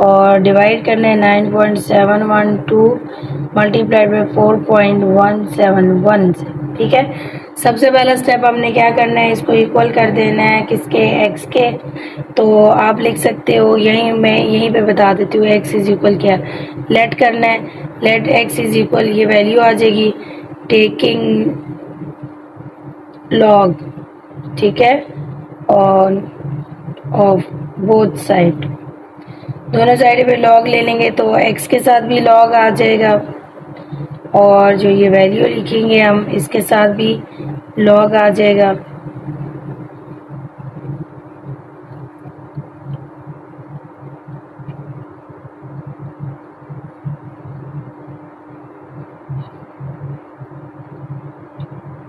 और डिवाइड करना है 9.712 मल्टीप्लाइड बाई 4.171 से, ठीक है। सबसे पहला स्टेप हमने क्या करना है, इसको इक्वल कर देना है किसके, x के। तो आप लिख सकते हो, मैं यहीं पे बता देती हूँ x इज इक्वल क्या, लेट करना है, लेट x इज इक्वल, ये वैल्यू आ जाएगी टेकिंग लॉग, ठीक है, और ऑफ बोथ साइड, दोनों साइड पे लॉग ले लेंगे तो x के साथ भी लॉग आ जाएगा, और जो ये वैल्यू लिखेंगे हम इसके साथ भी लॉग आ जाएगा।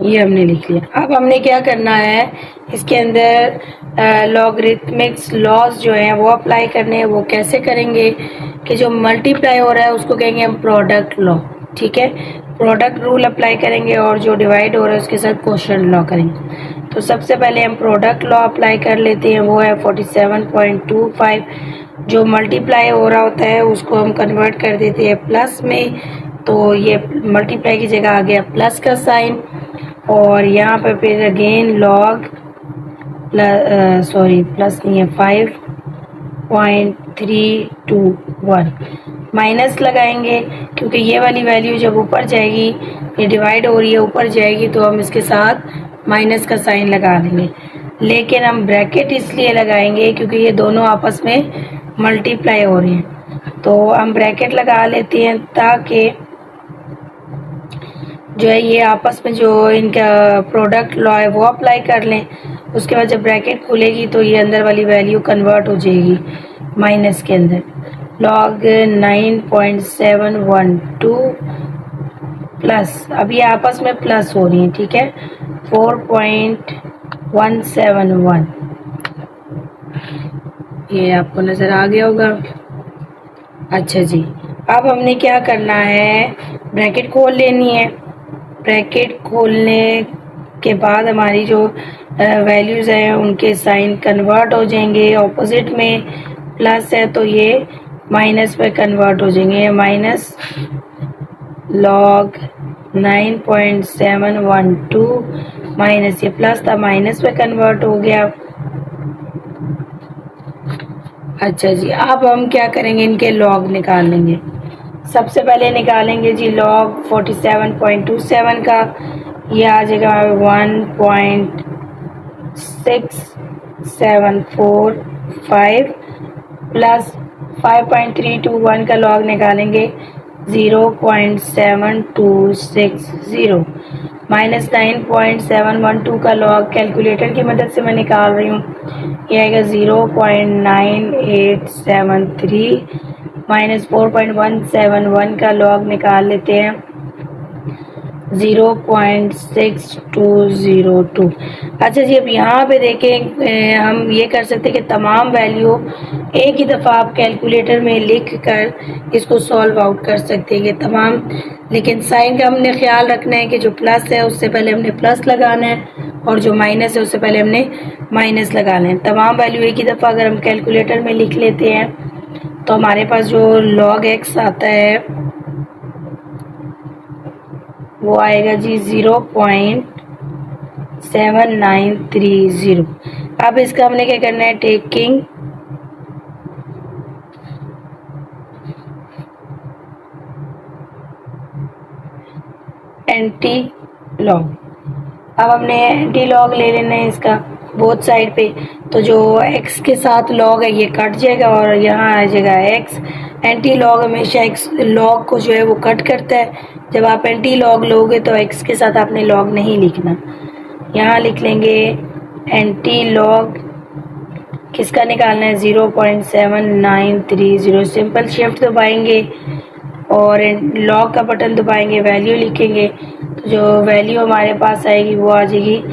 ये हमने लिख लिया। अब हमने क्या करना है, इसके अंदर लॉगरिथमिक्स लॉज जो है वो अप्लाई करने हैं। वो कैसे करेंगे कि जो मल्टीप्लाई हो रहा है उसको कहेंगे हम प्रोडक्ट लॉ, ठीक है, प्रोडक्ट रूल अप्लाई करेंगे, और जो डिवाइड हो रहा है उसके साथ क्वोशंट लॉ करेंगे। तो सबसे पहले हम प्रोडक्ट लॉ अप्लाई कर लेते हैं, वो है 47.25। जो मल्टीप्लाई हो रहा होता है उसको हम कन्वर्ट कर देते हैं प्लस में, तो ये मल्टीप्लाई की जगह आ गया प्लस का साइन, और यहाँ पर फिर अगेन लॉग प्लस नहीं है 5.321 माइनस लगाएंगे, क्योंकि ये वाली वैल्यू जब ऊपर जाएगी, ये डिवाइड हो रही है ऊपर जाएगी, तो हम इसके साथ माइनस का साइन लगा देंगे। लेकिन हम ब्रैकेट इसलिए लगाएंगे क्योंकि ये दोनों आपस में मल्टीप्लाई हो रही हैं, तो हम ब्रैकेट लगा लेते हैं ताकि जो है ये आपस में जो इनका प्रोडक्ट लॉ है वो अप्लाई कर लें। उसके बाद जब ब्रैकेट खुलेगी तो ये अंदर वाली वैल्यू कन्वर्ट हो जाएगी माइनस के अंदर, लॉग 9.712 प्लस, अब ये आपस में प्लस हो रही है, ठीक है, 4.171, ये आपको नज़र आ गया होगा। अच्छा जी, अब हमने क्या करना है, ब्रैकेट खोल लेनी है। ब्रैकेट खोलने के बाद हमारी जो वैल्यूज़ हैं उनके साइन कन्वर्ट हो जाएंगे, ऑपोजिट में प्लस है तो ये माइनस पे कन्वर्ट हो जाएंगे, माइनस लॉग 9.712 माइनस, ये प्लस था माइनस पे कन्वर्ट हो गया। अच्छा जी, अब हम क्या करेंगे, इनके लॉग निकाल लेंगे। सबसे पहले निकालेंगे जी लॉग 47.27 का, ये आ जाएगा 1.6745 प्लस 5.321 का लॉग निकालेंगे 0.7260 माइनस 9.712 का लॉग कैलकुलेटर की मदद से मैं निकाल रही हूँ, ये आएगा 0.9873 माइनस 4.171 का लॉग निकाल लेते हैं 0.6202। अच्छा जी, अब यहाँ पे देखें हम ये कर सकते हैं कि तमाम वैल्यू एक ही दफ़ा आप कैलकुलेटर में लिख कर इसको सॉल्व आउट कर सकते हैं, ये तमाम। लेकिन साइन का हमने ख्याल रखना है कि जो प्लस है उससे पहले हमने प्लस लगाना है और जो माइनस है उससे पहले हमने माइनस लगाना है। तमाम वैल्यू एक ही दफ़ा अगर हम कैलकुलेटर में लिख लेते हैं तो हमारे पास जो log x आता है वो आएगा जी 0.7930। अब इसका हमने क्या करना है, टेकिंग एंटी लॉग। अब हमने एंटी लॉग ले लेना है इसका बोथ साइड पे, तो जो x के साथ लॉग है ये कट जाएगा और यहाँ आ जाएगा x। एंटी लॉग हमेशा x लॉग को जो है वो कट करता है। जब आप एंटी लॉग लोगे तो x के साथ आपने लॉग नहीं लिखना, यहाँ लिख लेंगे एंटी लॉग किसका निकालना है 0.7930। सिंपल शिफ्ट दबाएंगे और लॉग का बटन दबाएंगे, वैल्यू लिखेंगे, तो जो वैल्यू हमारे पास आएगी वो आ जाएगी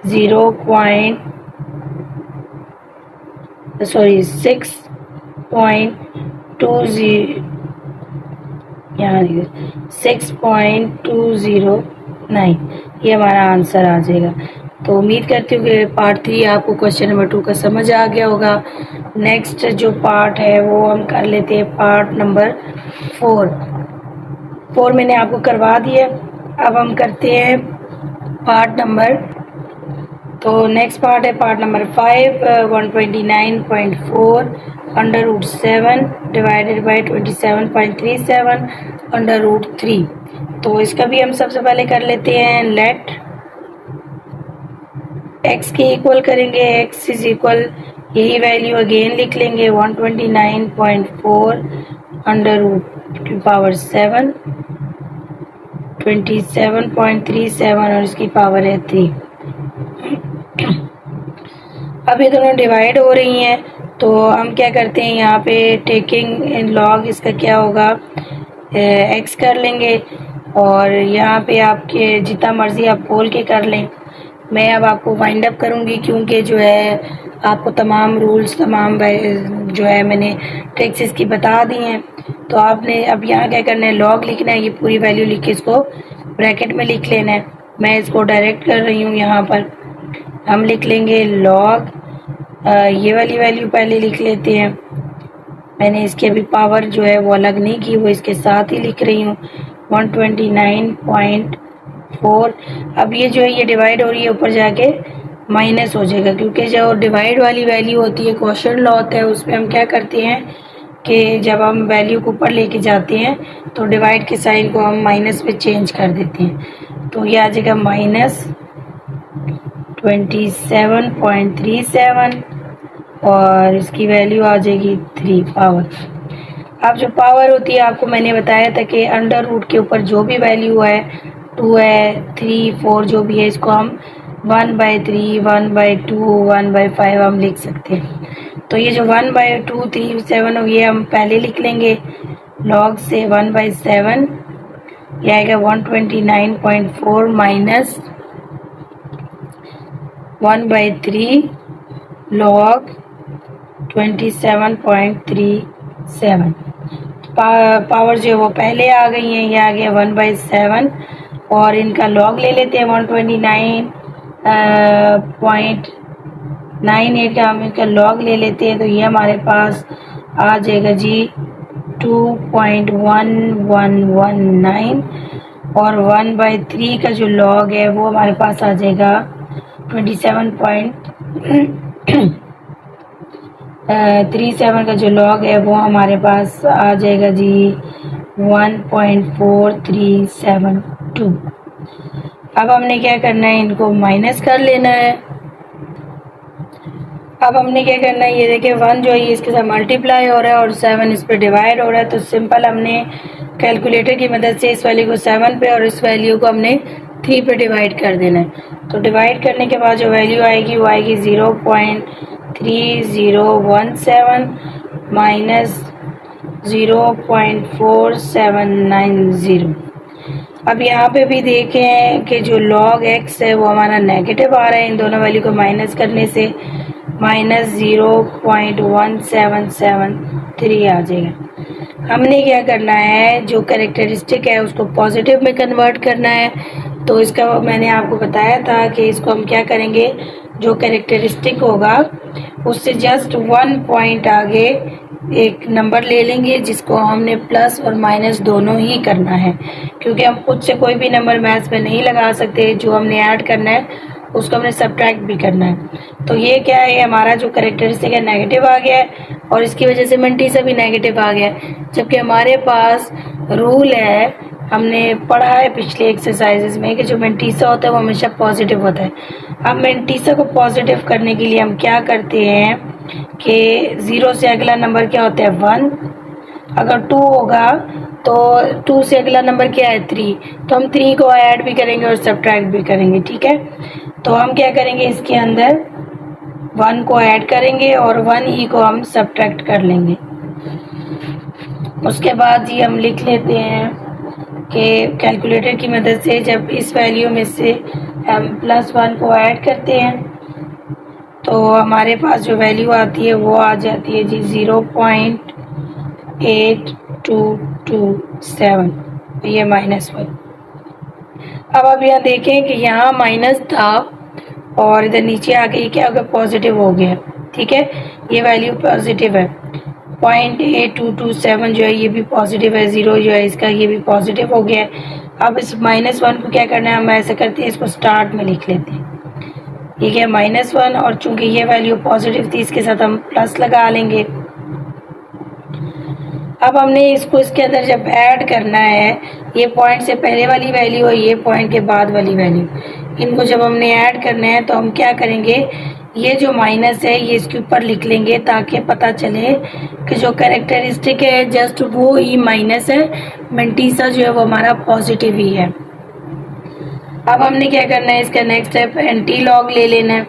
6.209, ये हमारा आंसर आ जाएगा। तो उम्मीद करती हूँ कि पार्ट 3 आपको क्वेश्चन नंबर 2 का समझ आ गया होगा। नेक्स्ट जो पार्ट है वो हम कर लेते हैं पार्ट नंबर 4 मैंने आपको करवा दिया। अब हम करते हैं पार्ट नंबर, तो नेक्स्ट पार्ट है पार्ट नंबर 5 129.4 √7 डिवाइडेड बाय 27.37 √3। तो इसका भी हम सबसे पहले कर लेते हैं लेट x के इक्वल करेंगे, x इज इक्वल यही वैल्यू अगेन लिख लेंगे 129.4 √7 27.37 और इसकी पावर है 3। अब ये दोनों डिवाइड हो रही हैं तो हम क्या करते हैं, यहाँ पे टेकिंग लॉग इसका क्या होगा x कर लेंगे और यहाँ पे आपके जितना मर्जी आप बोल के कर लें। मैं अब आपको वाइंड अप करूँगी क्योंकि जो है आपको तमाम रूल्स तमाम जो है मैंने ट्रिक्स इसकी बता दी हैं। तो आपने अब यहाँ क्या करना है, लॉग लिखना है, ये पूरी वैल्यू लिख के इसको ब्रैकेट में लिख लेना है। मैं इसको डायरेक्ट कर रही हूँ, यहाँ पर हम लिख लेंगे लॉग ये वाली वैल्यू पहले लिख लेते हैं। मैंने इसकी अभी पावर जो है वो अलग नहीं की, वो इसके साथ ही लिख रही हूँ 129.4। अब ये जो है ये डिवाइड हो रही है, ऊपर जाके माइनस हो जाएगा क्योंकि जो डिवाइड वाली वैल्यू होती है क्वोशिएंट लॉ होता है, उसमें हम क्या करते हैं कि जब हम वैल्यू को ऊपर लेके जाते हैं तो डिवाइड के साइन को हम माइनस पे चेंज कर देते हैं। तो ये आ जाएगा माइनस 27.37 और इसकी वैल्यू आ जाएगी 3 पावर। अब जो पावर होती है आपको मैंने बताया था कि अंडर रूट के ऊपर जो भी वैल्यू है 2 है 3 4 जो भी है इसको हम 1/3 1/2 1/5 हम लिख सकते हैं। तो ये जो 1/2 3 7 हो गया हम पहले लिख लेंगे लॉग से 1/7, यह आएगा 129.4 माइनस 1/3 लॉग 27.37। पावर जो है वो पहले आ गई है, ये आ गया 1/7 और इनका लॉग ले लेते हैं 129.98 का हम इसका लॉग ले लेते हैं। तो ये हमारे पास आ जाएगा जी 2.1119 और 1/3 का जो लॉग है वो हमारे पास आ जाएगा 27.37 का जो लॉग है वो हमारे पास आ जाएगा जी 1.4372। अब हमने क्या करना है, इनको माइनस कर लेना है। अब हमने क्या करना है, ये देखिए 1 जो है ये इसके साथ मल्टीप्लाई हो रहा है और 7 इस पर डिवाइड हो रहा है। तो सिंपल हमने कैलकुलेटर की मदद से इस वैल्यू को 7 पे और इस वैल्यू को हमने 3 पे डिवाइड कर देना है। तो डिवाइड करने के बाद जो वैल्यू आएगी वो आएगी 0.3017 माइनस 0.4790। अब यहाँ पे भी देखें कि जो log x है वो हमारा नेगेटिव आ रहा है, इन दोनों वैल्यू को माइनस करने से माइनस 0.1773 आ जाएगा। हमने क्या करना है, जो कैरेक्टरिस्टिक है उसको पॉजिटिव में कन्वर्ट करना है। तो इसका मैंने आपको बताया था कि इसको हम क्या करेंगे, जो कैरेक्टरिस्टिक होगा उससे जस्ट 1 पॉइंट आगे एक नंबर ले लेंगे जिसको हमने प्लस और माइनस दोनों ही करना है, क्योंकि हम खुद से कोई भी नंबर मैथ्स में नहीं लगा सकते। जो हमने ऐड करना है उसको हमने सब्ट्रैक्ट भी करना है। तो ये क्या है, हमारा जो कैरेक्टरिस्टिक है नेगेटिव आ गया है और इसकी वजह से मेंटीसा भी नेगेटिव आ गया है, जबकि हमारे पास रूल है, हमने पढ़ा है पिछले एक्सरसाइजेस में कि जो मेंटीसा होता है वो हमेशा पॉजिटिव होता है। अब मेंटीसा को पॉजिटिव करने के लिए हम क्या करते हैं कि 0 से अगला नंबर क्या होता है 1, अगर 2 होगा तो 2 से अगला नंबर क्या है 3, तो हम 3 को ऐड भी करेंगे और सब्ट्रैक्ट भी करेंगे। ठीक है, तो हम क्या करेंगे, इसके अंदर 1 को ऐड करेंगे और 1 ही को हम सब्ट्रैक्ट कर लेंगे। उसके बाद ही हम लिख लेते हैं कि कैलकुलेटर की मदद से जब इस वैल्यू में से हम +1 को ऐड करते हैं तो हमारे पास जो वैल्यू आती है वो आ जाती है जी 0.8227, ये -1। अब आप यहाँ देखें कि यहाँ माइनस था और इधर नीचे आके क्या हो गया, पॉजिटिव हो गया। ठीक है, ये वैल्यू पॉजिटिव है, 0.8227 जो है ये भी पॉजिटिव है, 0 जो है इसका ये भी पॉजिटिव हो गया है। अब इस -1 को क्या करना है, हम ऐसा करते हैं इसको स्टार्ट में लिख लेते हैं, ठीक है -1, और चूंकि ये वैल्यू पॉजिटिव थी इसके साथ हम प्लस लगा लेंगे। अब हमने इसको इसके अंदर जब ऐड करना है, ये पॉइंट से पहले वाली वैल्यू और ये पॉइंट के बाद वाली वैल्यू, इनको जब हमने ऐड करना है तो हम क्या करेंगे, ये जो माइनस है ये इसके ऊपर लिख लेंगे ताकि पता चले कि जो कैरेक्टरिस्टिक है जस्ट वो ही माइनस है, मेंटीसा जो है वो हमारा पॉजिटिव ही है। अब हमने क्या करना है, इसका नेक्स्ट स्टेप एंटी लॉग ले लेना है।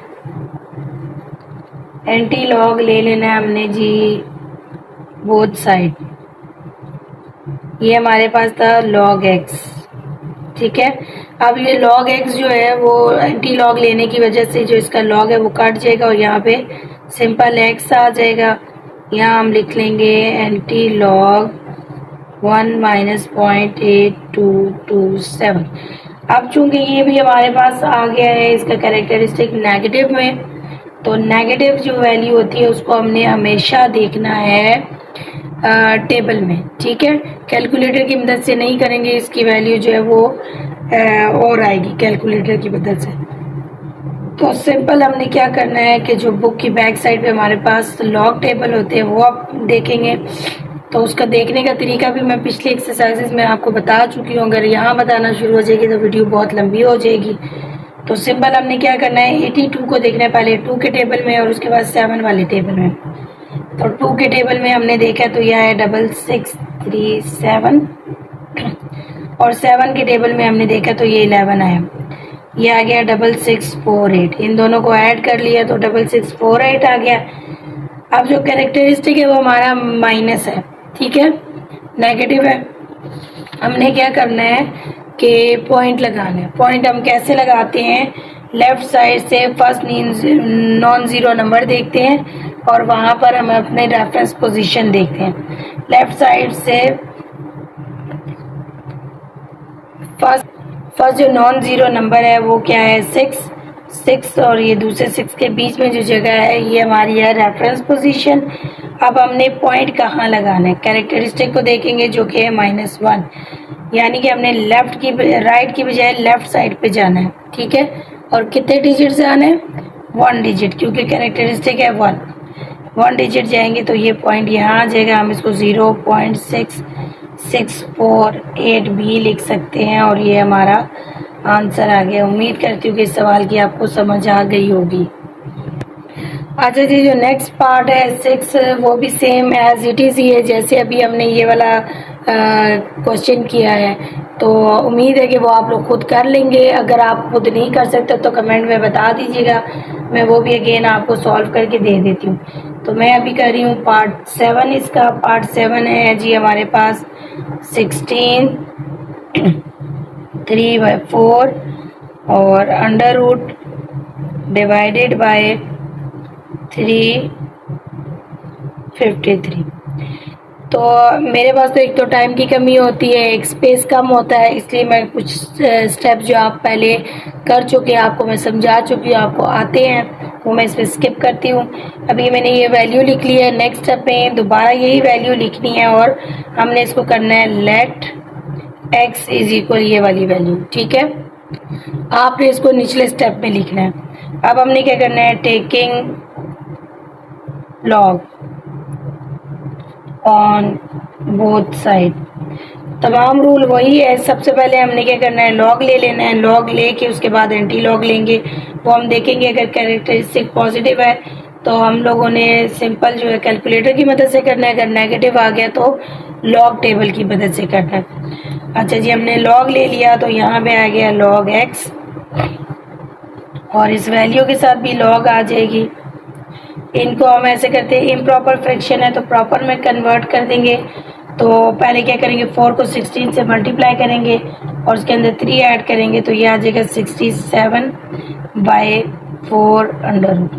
एंटी लॉग ले लेना है हमने जी बोथ साइड। ये हमारे पास था log x, ठीक है। अब ये log x जो है वो एंटी लॉग लेने की वजह से जो इसका log है वो कट जाएगा और यहाँ पे सिंपल x आ जाएगा। यहाँ हम लिख लेंगे एंटी लॉग 1 - 0.8227। अब चूंकि ये भी हमारे पास आ गया है इसका कैरेक्टरिस्टिक नेगेटिव में, तो नेगेटिव जो वैल्यू होती है उसको हमने हमेशा देखना है टेबल में। ठीक है, कैलकुलेटर की मदद से नहीं करेंगे, इसकी वैल्यू जो है वो और आएगी कैलकुलेटर की मदद से। तो सिंपल हमने क्या करना है कि जो बुक की बैक साइड पे हमारे पास लॉग टेबल होते हैं वो आप देखेंगे। तो उसका देखने का तरीका भी मैं पिछले एक्सरसाइजेस में आपको बता चुकी हूँ, अगर यहाँ बताना शुरू हो जाएगी तो वीडियो बहुत लंबी हो जाएगी। तो सिंपल हमने क्या करना है, 82 को देखना है पहले 2 के टेबल में और उसके बाद 7 वाले टेबल में। तो 2 के टेबल में हमने देखा तो यह है 6637 और 7 के टेबल में हमने देखा तो ये 11 आया, ये आ गया 6648। इन दोनों को ऐड कर लिया तो 6648 आ गया। अब जो कैरेक्टरिस्टिक है वो हमारा माइनस है, ठीक है, नेगेटिव है। हमने क्या करना है कि पॉइंट लगाना है। पॉइंट हम कैसे लगाते हैं, लेफ्ट साइड से फर्स्ट नॉन ज़ीरो नंबर देखते हैं और वहाँ पर हम अपने रेफरेंस पोजीशन देखते हैं। लेफ्ट साइड से फर्स्ट जो नॉन ज़ीरो नंबर है वो क्या है 6 और ये दूसरे 6 के बीच में जो जगह है ये हमारी है रेफरेंस पोजीशन। अब हमने पॉइंट कहाँ लगाना है, कैरेक्टरिस्टिक को देखेंगे जो कि है -1, यानी कि हमने लेफ्ट की राइट की बजाय लेफ्ट साइड पे जाना है, ठीक है। और कितने डिजिट से आना है, 1 डिजिट, क्योंकि कैरेक्टरिस्टिक है 1 डिजिट जाएंगे तो ये पॉइंट यहाँ आ जाएगा। हम इसको 0.6 648 भी लिख सकते हैं और ये हमारा आंसर आ गया। उम्मीद करती हूँ कि इस सवाल की आपको समझ आ गई होगी। अच्छा जी, जो नेक्स्ट पार्ट है 6, वो भी सेम एज इट इज़ ही है जैसे अभी हमने ये वाला क्वेश्चन किया है। तो उम्मीद है कि वो आप लोग खुद कर लेंगे। अगर आप खुद नहीं कर सकते तो कमेंट में बता दीजिएगा, मैं वो भी अगेन आपको सॉल्व करके दे देती हूँ। तो मैं अभी कर रही हूँ पार्ट 7। इसका पार्ट 7 है जी हमारे पास 16 3/4 और अंडर रूट डिवाइडेड बाय 353। तो मेरे पास तो एक तो टाइम की कमी होती है, एक स्पेस कम होता है, इसलिए मैं कुछ स्टेप जो आप पहले कर चुके हैं, आपको मैं समझा चुकी हूँ, आपको आते हैं, वो मैं इस पर स्किप करती हूँ। अभी मैंने ये वैल्यू लिख ली है। नेक्स्ट स्टेप में दोबारा यही वैल्यू लिखनी है और हमने इसको करना है लेट x इज इक्वल ये वाली वैल्यू। ठीक है, आपने इसको निचले स्टेप में लिखना है। अब हमने क्या करना है, taking log on both side. तमाम रूल वही है। सबसे पहले हमने क्या करना है, लॉग ले लेना है। लॉग लेके उसके बाद एंटी लॉग लेंगे। वो हम देखेंगे अगर कैरेक्टरिस्टिक पॉजिटिव है तो हम लोगों ने सिंपल जो है कैलकुलेटर की मदद से करना है, अगर नेगेटिव आ गया तो लॉग टेबल की मदद से करना है। अच्छा जी, हमने लॉग ले लिया तो यहाँ पे आ गया log x और इस वैल्यू के साथ भी लॉग आ जाएगी। इनको हम ऐसे करते हैं, इम्प्रॉपर फ्रैक्शन है तो प्रॉपर में कन्वर्ट कर देंगे। तो पहले क्या करेंगे, 4 को 16 से मल्टीप्लाई करेंगे और उसके अंदर 3 ऐड करेंगे तो ये आ जाएगा 67/4 under root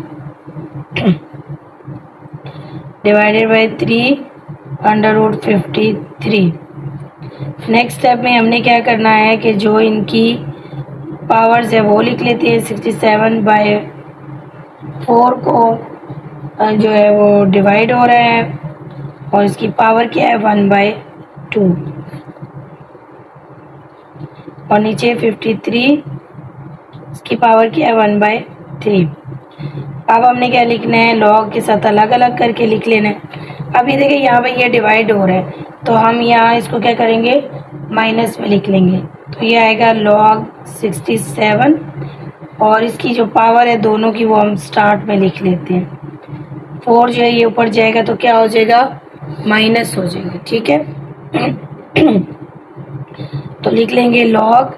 divided by 3 under root 53। Next step में हमने क्या करना है कि जो इनकी पावर्स है वो लिख लेते हैं। 67/4 को जो है वो डिवाइड हो रहा है और इसकी पावर क्या है 1/2 और नीचे 53 इसकी पावर क्या है 1/3। अब हमने क्या लिखना है, लॉग के साथ अलग अलग करके लिख लेना है। अभी देखिए यहाँ पे ये डिवाइड हो रहा है तो हम यहाँ इसको क्या करेंगे, माइनस में लिख लेंगे। तो ये आएगा log 67 और इसकी जो पावर है दोनों की वो हम स्टार्ट में लिख लेते हैं। 4 जो है ये ऊपर जाएगा तो क्या हो जाएगा, माइनस हो जाएगा। ठीक है तो लिख लेंगे log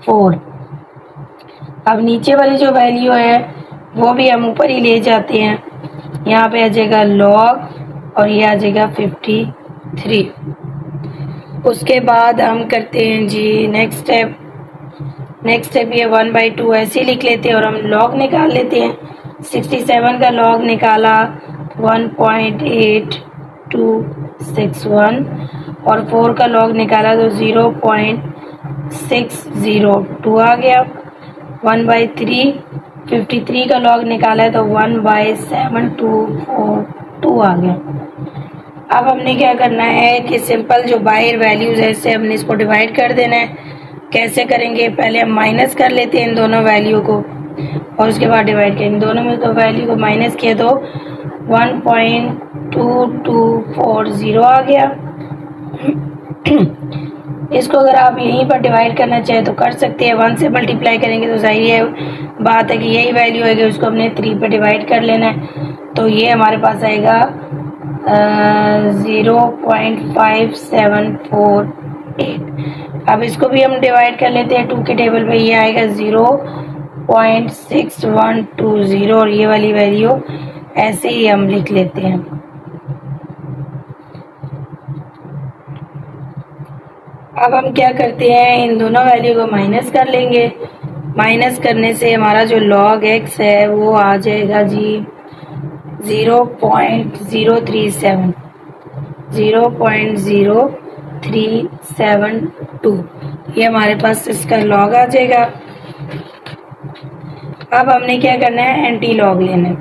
4। अब नीचे वाली जो वैल्यू है वो भी हम ऊपर ही ले जाते हैं। यहाँ पे आ जाएगा log और ये आ जाएगा 53। उसके बाद हम करते हैं जी नेक्स्ट स्टेप। नेक्स्ट स्टेप ये 1/2 ऐसे लिख लेते हैं और हम लॉग निकाल लेते हैं। 67 का लॉग निकाला 1.8261 और 4 का लॉग निकाला तो 0.602 आ गया। 1/3 53 का लॉग निकाला है तो 1/7242 आ गया। अब हमने क्या करना है कि सिंपल जो बाहर वैल्यूज है इससे हमने इसको डिवाइड कर देना है। कैसे करेंगे, पहले हम माइनस कर लेते हैं इन दोनों वैल्यू को और उसके बाद डिवाइड करेंगे। दोनों में तो वैल्यू को माइनस किया तो 1.2240 आ गया। इसको अगर आप यहीं पर डिवाइड करना चाहें तो कर सकते हैं। 1 से मल्टीप्लाई करेंगे तो जाहिर है बात है कि यही वैल्यू है कि उसको हमने 3 पे डिवाइड कर लेना है। तो ये हमारे पास आएगा 0.5748। अब इसको भी हम डिवाइड कर लेते हैं 2 के टेबल पे, ये आएगा 0.6120 और ये वाली वैल्यू ऐसे ही हम लिख लेते हैं। अब हम क्या करते हैं, इन दोनों वैल्यू को माइनस कर लेंगे। माइनस करने से हमारा जो log x है वो आ जाएगा जी 0.037 0.0372। ये हमारे पास इसका लॉग आ जाएगा। अब हमने क्या करना है, एंटी लॉग लेना है।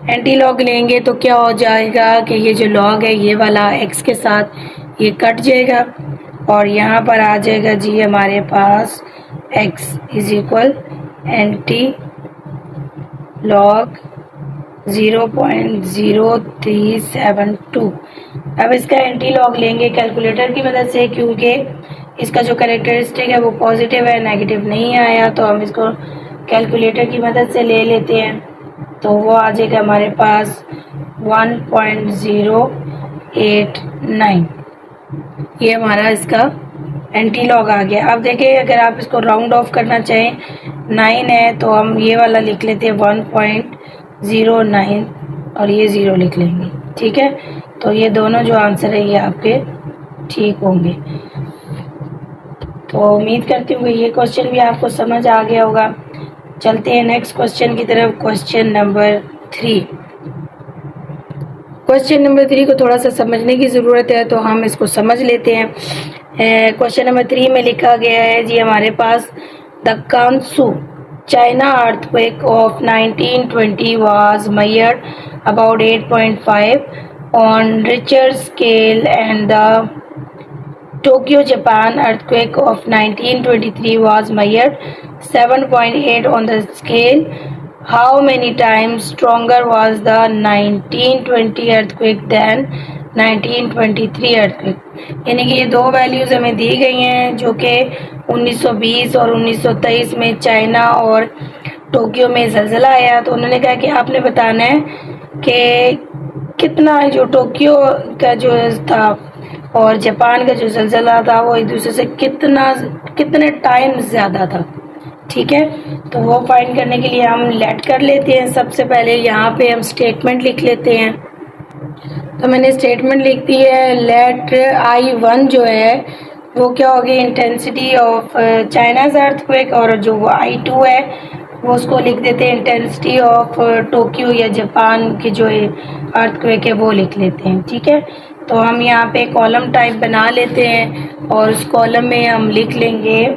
एंटी लॉग लेंगे तो क्या हो जाएगा कि ये जो लॉग है ये वाला x के साथ ये कट जाएगा और यहाँ पर आ जाएगा जी हमारे पास x is equal anti log 0.0372। अब इसका एंटी लॉग लेंगे कैलकुलेटर की मदद से, क्योंकि इसका जो कैरेक्टरिस्टिक है वो पॉजिटिव है, नेगेटिव नहीं आया, तो हम इसको कैलकुलेटर की मदद से ले लेते हैं। तो वो आ जाएगा हमारे पास 1.089। ये हमारा इसका एंटी लॉग आ गया। अब देखिए अगर आप इसको राउंड ऑफ करना चाहें 9 है तो हम ये वाला लिख लेते हैं 1.09 और ये 0 लिख लेंगे। ठीक है, तो ये दोनों जो आंसर है ये आपके ठीक होंगे। तो उम्मीद करती हूँ ये क्वेश्चन भी आपको समझ आ गया होगा। चलते हैं नेक्स्ट क्वेश्चन की तरफ। Question number 3। क्वेश्चन नंबर 3 को थोड़ा सा समझने की ज़रूरत है, तो हम इसको समझ लेते हैं। क्वेश्चन नंबर 3 में लिखा गया है जी हमारे पास, the Kansu China earthquake of 1920 was measured about 8.5 on Richter scale and the Tokyo Japan earthquake of 1923 was measured 7.8 on the scale. How many times stronger was the 1920 earthquake than 1923 earthquake? यानी कि ये दो वैल्यूज़ हमें दी गई हैं जो कि 1920 और 1923 में चाइना और टोक्यो में ज़लज़ला आया। तो उन्होंने कहा कि आपने बताना है कि कितना जो टोक्यो का जो था और जापान का जो ज़लज़ला था वो एक दूसरे से कितने टाइम ज़्यादा था। ठीक है, तो वो फाइंड करने के लिए हम लेट कर लेते हैं। सबसे पहले यहाँ पे हम स्टेटमेंट लिख लेते हैं। तो मैंने स्टेटमेंट लिख दी है, लेट I1 जो है वो क्या होगी, इंटेंसिटी ऑफ चाइनाज अर्थक्वेक, और जो वो I2 है वो उसको लिख देते हैं इंटेंसिटी ऑफ टोक्यो या जापान की जो अर्थक्वेक है वो लिख लेते हैं। ठीक है, तो हम यहाँ पे कॉलम टाइप बना लेते हैं और उस कॉलम में हम लिख लेंगे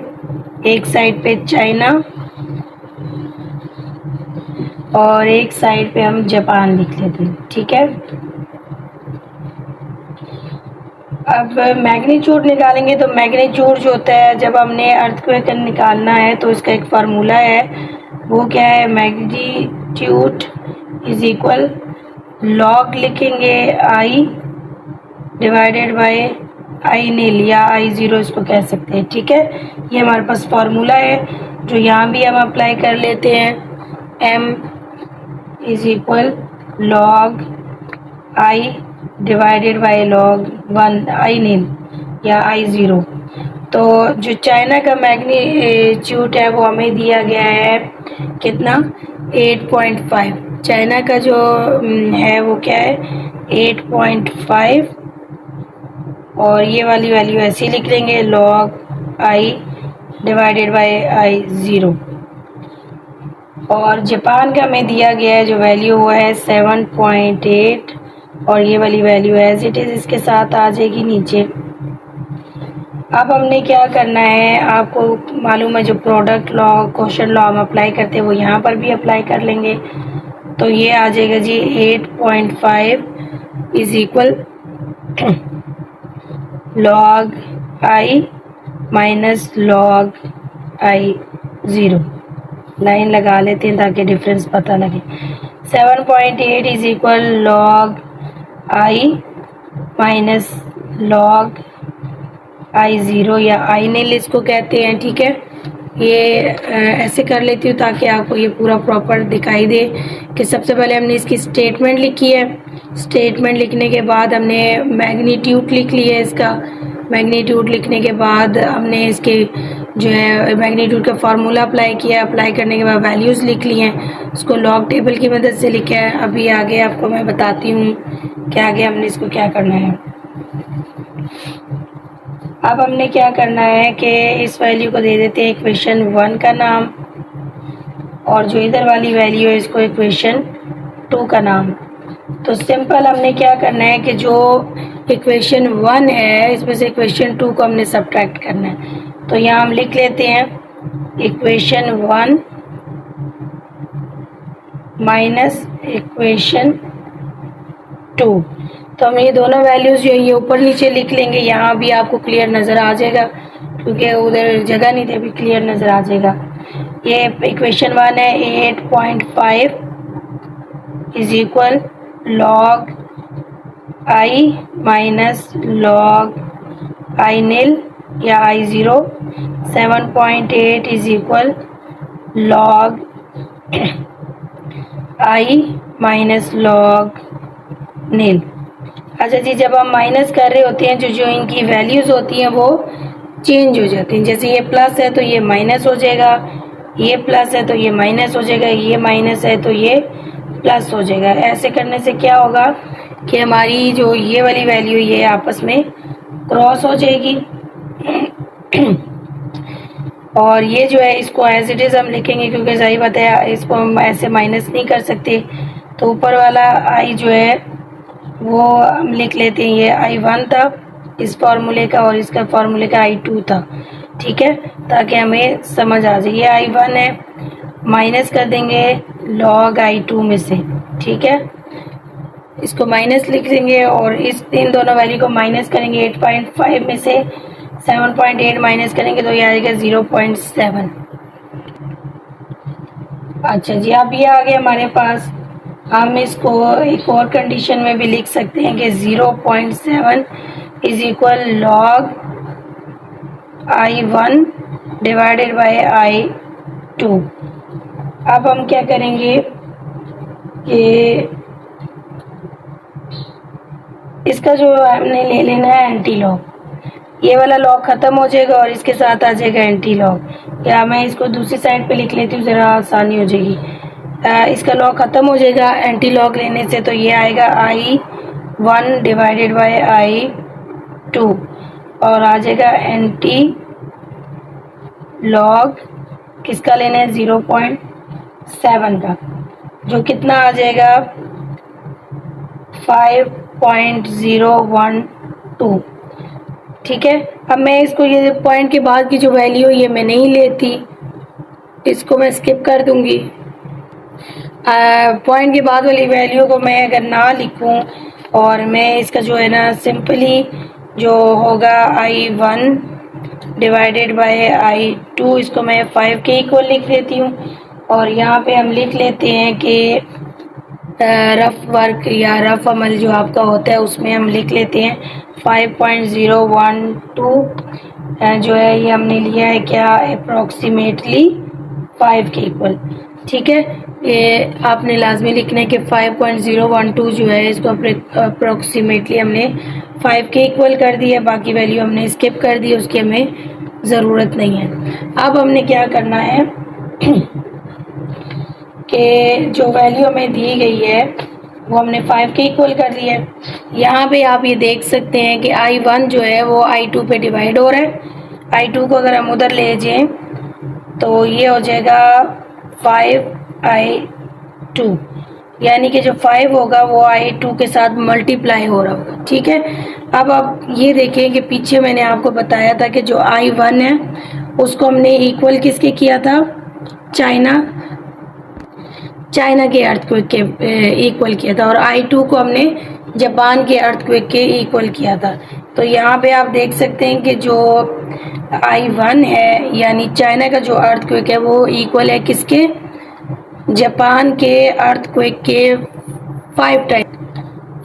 एक साइड पे चाइना और एक साइड पे हम जापान लिख लेते हैं। ठीक है, अब मैग्नीट्यूड निकालेंगे। तो मैग्नीट्यूड जो होता है जब हमने अर्थक्वेक निकालना है तो इसका एक फार्मूला है, वो क्या है, मैग्नीट्यूड इज इक्वल लॉग लिखेंगे I डिवाइडेड बाय I नील या I0 इसको कह सकते हैं। ठीक है, ये हमारे पास फार्मूला है जो यहाँ भी हम अप्लाई कर लेते हैं। M is equal log I divided by log 1 I नील या I0। तो जो चाइना का मैग्नीट्यूड है वो हमें दिया गया है कितना, 8.5। चाइना का जो है वो क्या है, 8.5, और ये वाली वैल्यू ऐसे लिख लेंगे log I divided by I0। और जापान का हमें दिया गया है जो वैल्यू हुआ है 7.8, और ये वाली वैल्यू एज इट इज़ इसके साथ आ जाएगी नीचे। अब हमने क्या करना है, आपको मालूम है जो प्रोडक्ट लॉ क्वेश्चन लॉ हम अप्लाई करते हैं वो यहाँ पर भी अप्लाई कर लेंगे। तो ये आ जाएगा जी 8.5 is equal log I minus log I0। Line लगा लेते हैं ताकि डिफरेंस पता लगे। 7.8 is equal log I minus log I0 या I नील इसको कहते हैं। ठीक है, ये ऐसे कर लेती हूँ ताकि आपको ये पूरा प्रॉपर दिखाई दे कि सबसे पहले हमने इसकी स्टेटमेंट लिखी है। स्टेटमेंट लिखने के बाद हमने मैग्नीट्यूड लिख लिया है इसका। मैग्नीट्यूड लिखने के बाद हमने इसके जो है मैग्नीट्यूड का फार्मूला अप्लाई किया। अप्लाई करने के बाद वैल्यूज़ लिख ली हैं, उसको लॉग टेबल की मदद से लिखा है। अभी आगे आपको मैं बताती हूँ कि आगे हमने इसको क्या करना है। अब हमने क्या करना है कि इस वैल्यू को दे देते हैं इक्वेशन 1 का नाम, और जो इधर वाली वैल्यू है इसको इक्वेशन 2 का नाम। तो सिंपल हमने क्या करना है कि जो इक्वेशन 1 है इसमें से इक्वेशन 2 को हमने सब्ट्रैक्ट करना है। तो यहाँ हम लिख लेते हैं इक्वेशन 1 माइनस इक्वेशन 2। तो हम ये दोनों वैल्यूज़ जो ये ऊपर नीचे लिख लेंगे। यहाँ भी आपको क्लियर नज़र आ जाएगा क्योंकि उधर जगह नहीं थी, अभी क्लियर नज़र आ जाएगा। ये इक्वेशन 1 है 8.5 is equal log I minus log I nil या I zero, 7.8 is equal log I minus log nil. अच्छा जी, जब हम माइनस कर रहे होते हैं जो इनकी वैल्यूज़ होती हैं वो चेंज हो जाती हैं। जैसे ये प्लस है तो ये माइनस हो जाएगा, ये प्लस है तो ये माइनस हो जाएगा, ये माइनस है तो ये प्लस हो जाएगा। ऐसे करने से क्या होगा कि हमारी जो ये वाली वैल्यू ये आपस में क्रॉस हो जाएगी और ये जो है इसको एज इट इज़ हम लिखेंगे, क्योंकि सही बात है इसको हम ऐसे माइनस नहीं कर सकते। तो ऊपर वाला आई जो है वो हम लिख लेते हैं, ये I1 था इस फार्मूले का और इसका फार्मूले का I2 था, ठीक है, ताकि हमें समझ आ जाए। ये I1 है, माइनस कर देंगे log I2 में से, ठीक है, इसको माइनस लिख देंगे और इन दोनों वैल्यू को माइनस करेंगे। 8.5 में से 7.8 माइनस करेंगे तो ये आएगा 0.7। अच्छा जी, अब ये आ गया हमारे पास। हम इसको एक और कंडीशन में भी लिख सकते हैं कि 0.7 is equal log I1 divided by I2। अब हम क्या करेंगे कि इसका जो हमने ले लेना है एंटी लॉग, ये वाला लॉग ख़त्म हो जाएगा और इसके साथ आ जाएगा एंटी लॉग। या मैं इसको दूसरी साइड पे लिख लेती हूँ, ज़रा आसानी हो जाएगी। इसका लॉग ख़त्म हो जाएगा एंटी लॉग लेने से, तो ये आएगा I1 डिवाइडेड बाय I2 और आ जाएगा एंटी लॉग किसका लेना है 0.7 का, जो कितना आ जाएगा 5.012, ठीक है। अब मैं इसको ये पॉइंट के बाद की जो वैल्यू ये मैं नहीं लेती, इसको मैं स्किप कर दूंगी। पॉइंट के बाद वाली वैल्यू को मैं अगर ना लिखूं और मैं इसका जो है ना सिंपली जो होगा I1 डिवाइडेड बाय I2, इसको मैं 5 के इक्वल लिख लेती हूँ और यहाँ पे हम लिख लेते हैं कि रफ वर्क या रफ अमल जो आपका होता है उसमें हम लिख लेते हैं 5.012 जो है ये हमने लिया है क्या अप्रोक्सीमेटली 5 के इक्वल, ठीक है। ये आपने लाजमी लिखना है कि 5.012 जो है इसको अप्रोक्सीमेटली हमने 5 के इक्वल कर दिया, बाकी वैल्यू हमने स्किप कर दी, उसकी हमें ज़रूरत नहीं है। अब हमने क्या करना है कि जो वैल्यू हमें दी गई है वो हमने 5 के इक्वल कर दिया है। यहाँ पे आप ये देख सकते हैं कि I1 जो है वो I2 पे डिवाइड हो रहा है। I2 को अगर हम उधर ले जाएं तो ये हो जाएगा 5I2, यानी कि जो 5 होगा वो I2 के साथ मल्टीप्लाई हो रहा होगा, ठीक है। अब आप ये देखें कि पीछे मैंने आपको बताया था कि जो I1 है उसको हमने इक्वल किसके किया था, चाइना के अर्थक्वेक के इक्वल किया था और I2 को हमने जापान के अर्थक्वेक के इक्वल किया था। तो यहाँ पे आप देख सकते हैं कि जो I1 है यानी चाइना का जो अर्थक्वेक है वो इक्वल है किसके, जापान के अर्थक्वेक के 5 टाइम।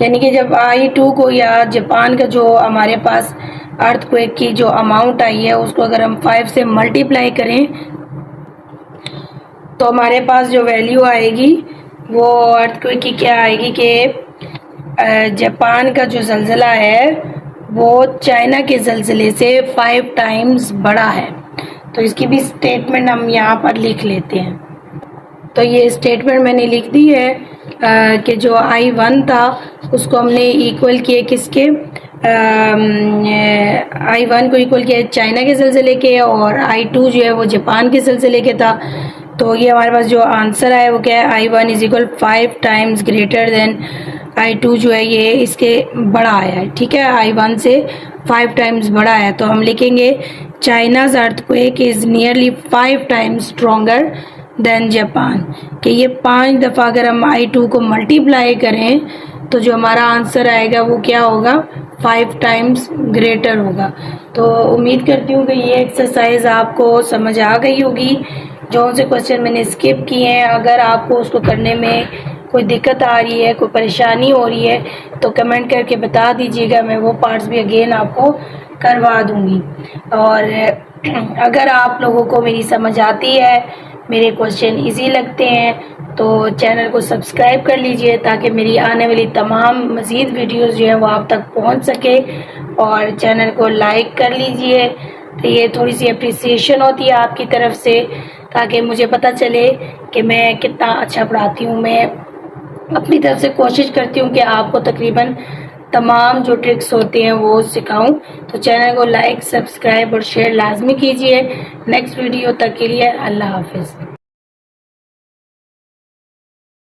यानी कि जब I2 को या जापान का जो हमारे पास अर्थक्वेक की जो अमाउंट आई है उसको अगर हम 5 से मल्टीप्लाई करें तो हमारे पास जो वैल्यू आएगी वो अर्थक्वेक की क्या आएगी कि जापान का जो ज़लज़ला है वो चाइना के ज़लज़ले से 5 टाइम्स बड़ा है। तो इसकी भी स्टेटमेंट हम यहाँ पर लिख लेते हैं। तो ये स्टेटमेंट मैंने लिख दी है कि जो I1 था उसको हमने इक्वल किए किसके, I1 को इक्वल किया चाइना के ज़लज़ले के और I2 जो है वो जापान के ज़लज़ले के था। तो ये हमारे पास जो आंसर आया वो क्या है, I1 is equal 5 times greater than I2 जो है ये इसके बड़ा आया है, ठीक है, I1 से 5 टाइम्स बड़ा है। तो हम लिखेंगे China's earthquake is nearly 5 times stronger then Japan, कि ये 5 दफ़ा अगर हम I2 को मल्टीप्लाई करें तो जो हमारा आंसर आएगा वो क्या होगा, 5 टाइम्स ग्रेटर होगा। तो उम्मीद करती हूँ कि ये एक्सरसाइज आपको समझ आ गई होगी जो से क्वेश्चन मैंने स्किप किए हैं, अगर आपको उसको करने में कोई दिक्कत आ रही है, कोई परेशानी हो रही है तो कमेंट करके बता दीजिएगा, मैं वो पार्ट्स भी अगेन आपको करवा दूंगी। और अगर आप लोगों को मेरी समझ आती है, मेरे क्वेश्चन इजी लगते हैं तो चैनल को सब्सक्राइब कर लीजिए ताकि मेरी आने वाली तमाम मज़ीद वीडियोस जो हैं वो आप तक पहुंच सके। और चैनल को लाइक कर लीजिए, तो ये थोड़ी सी अप्रिसिएशन होती है आपकी तरफ से, ताकि मुझे पता चले कि मैं कितना अच्छा पढ़ाती हूँ। मैं अपनी तरफ से कोशिश करती हूँ कि आपको तकरीबन तमाम जो ट्रिक्स होते हैं वो सिखाऊं। तो चैनल को लाइक, सब्सक्राइब और शेयर लाजमी कीजिए। नेक्स्ट वीडियो तक के लिए अल्लाह हाफिज़।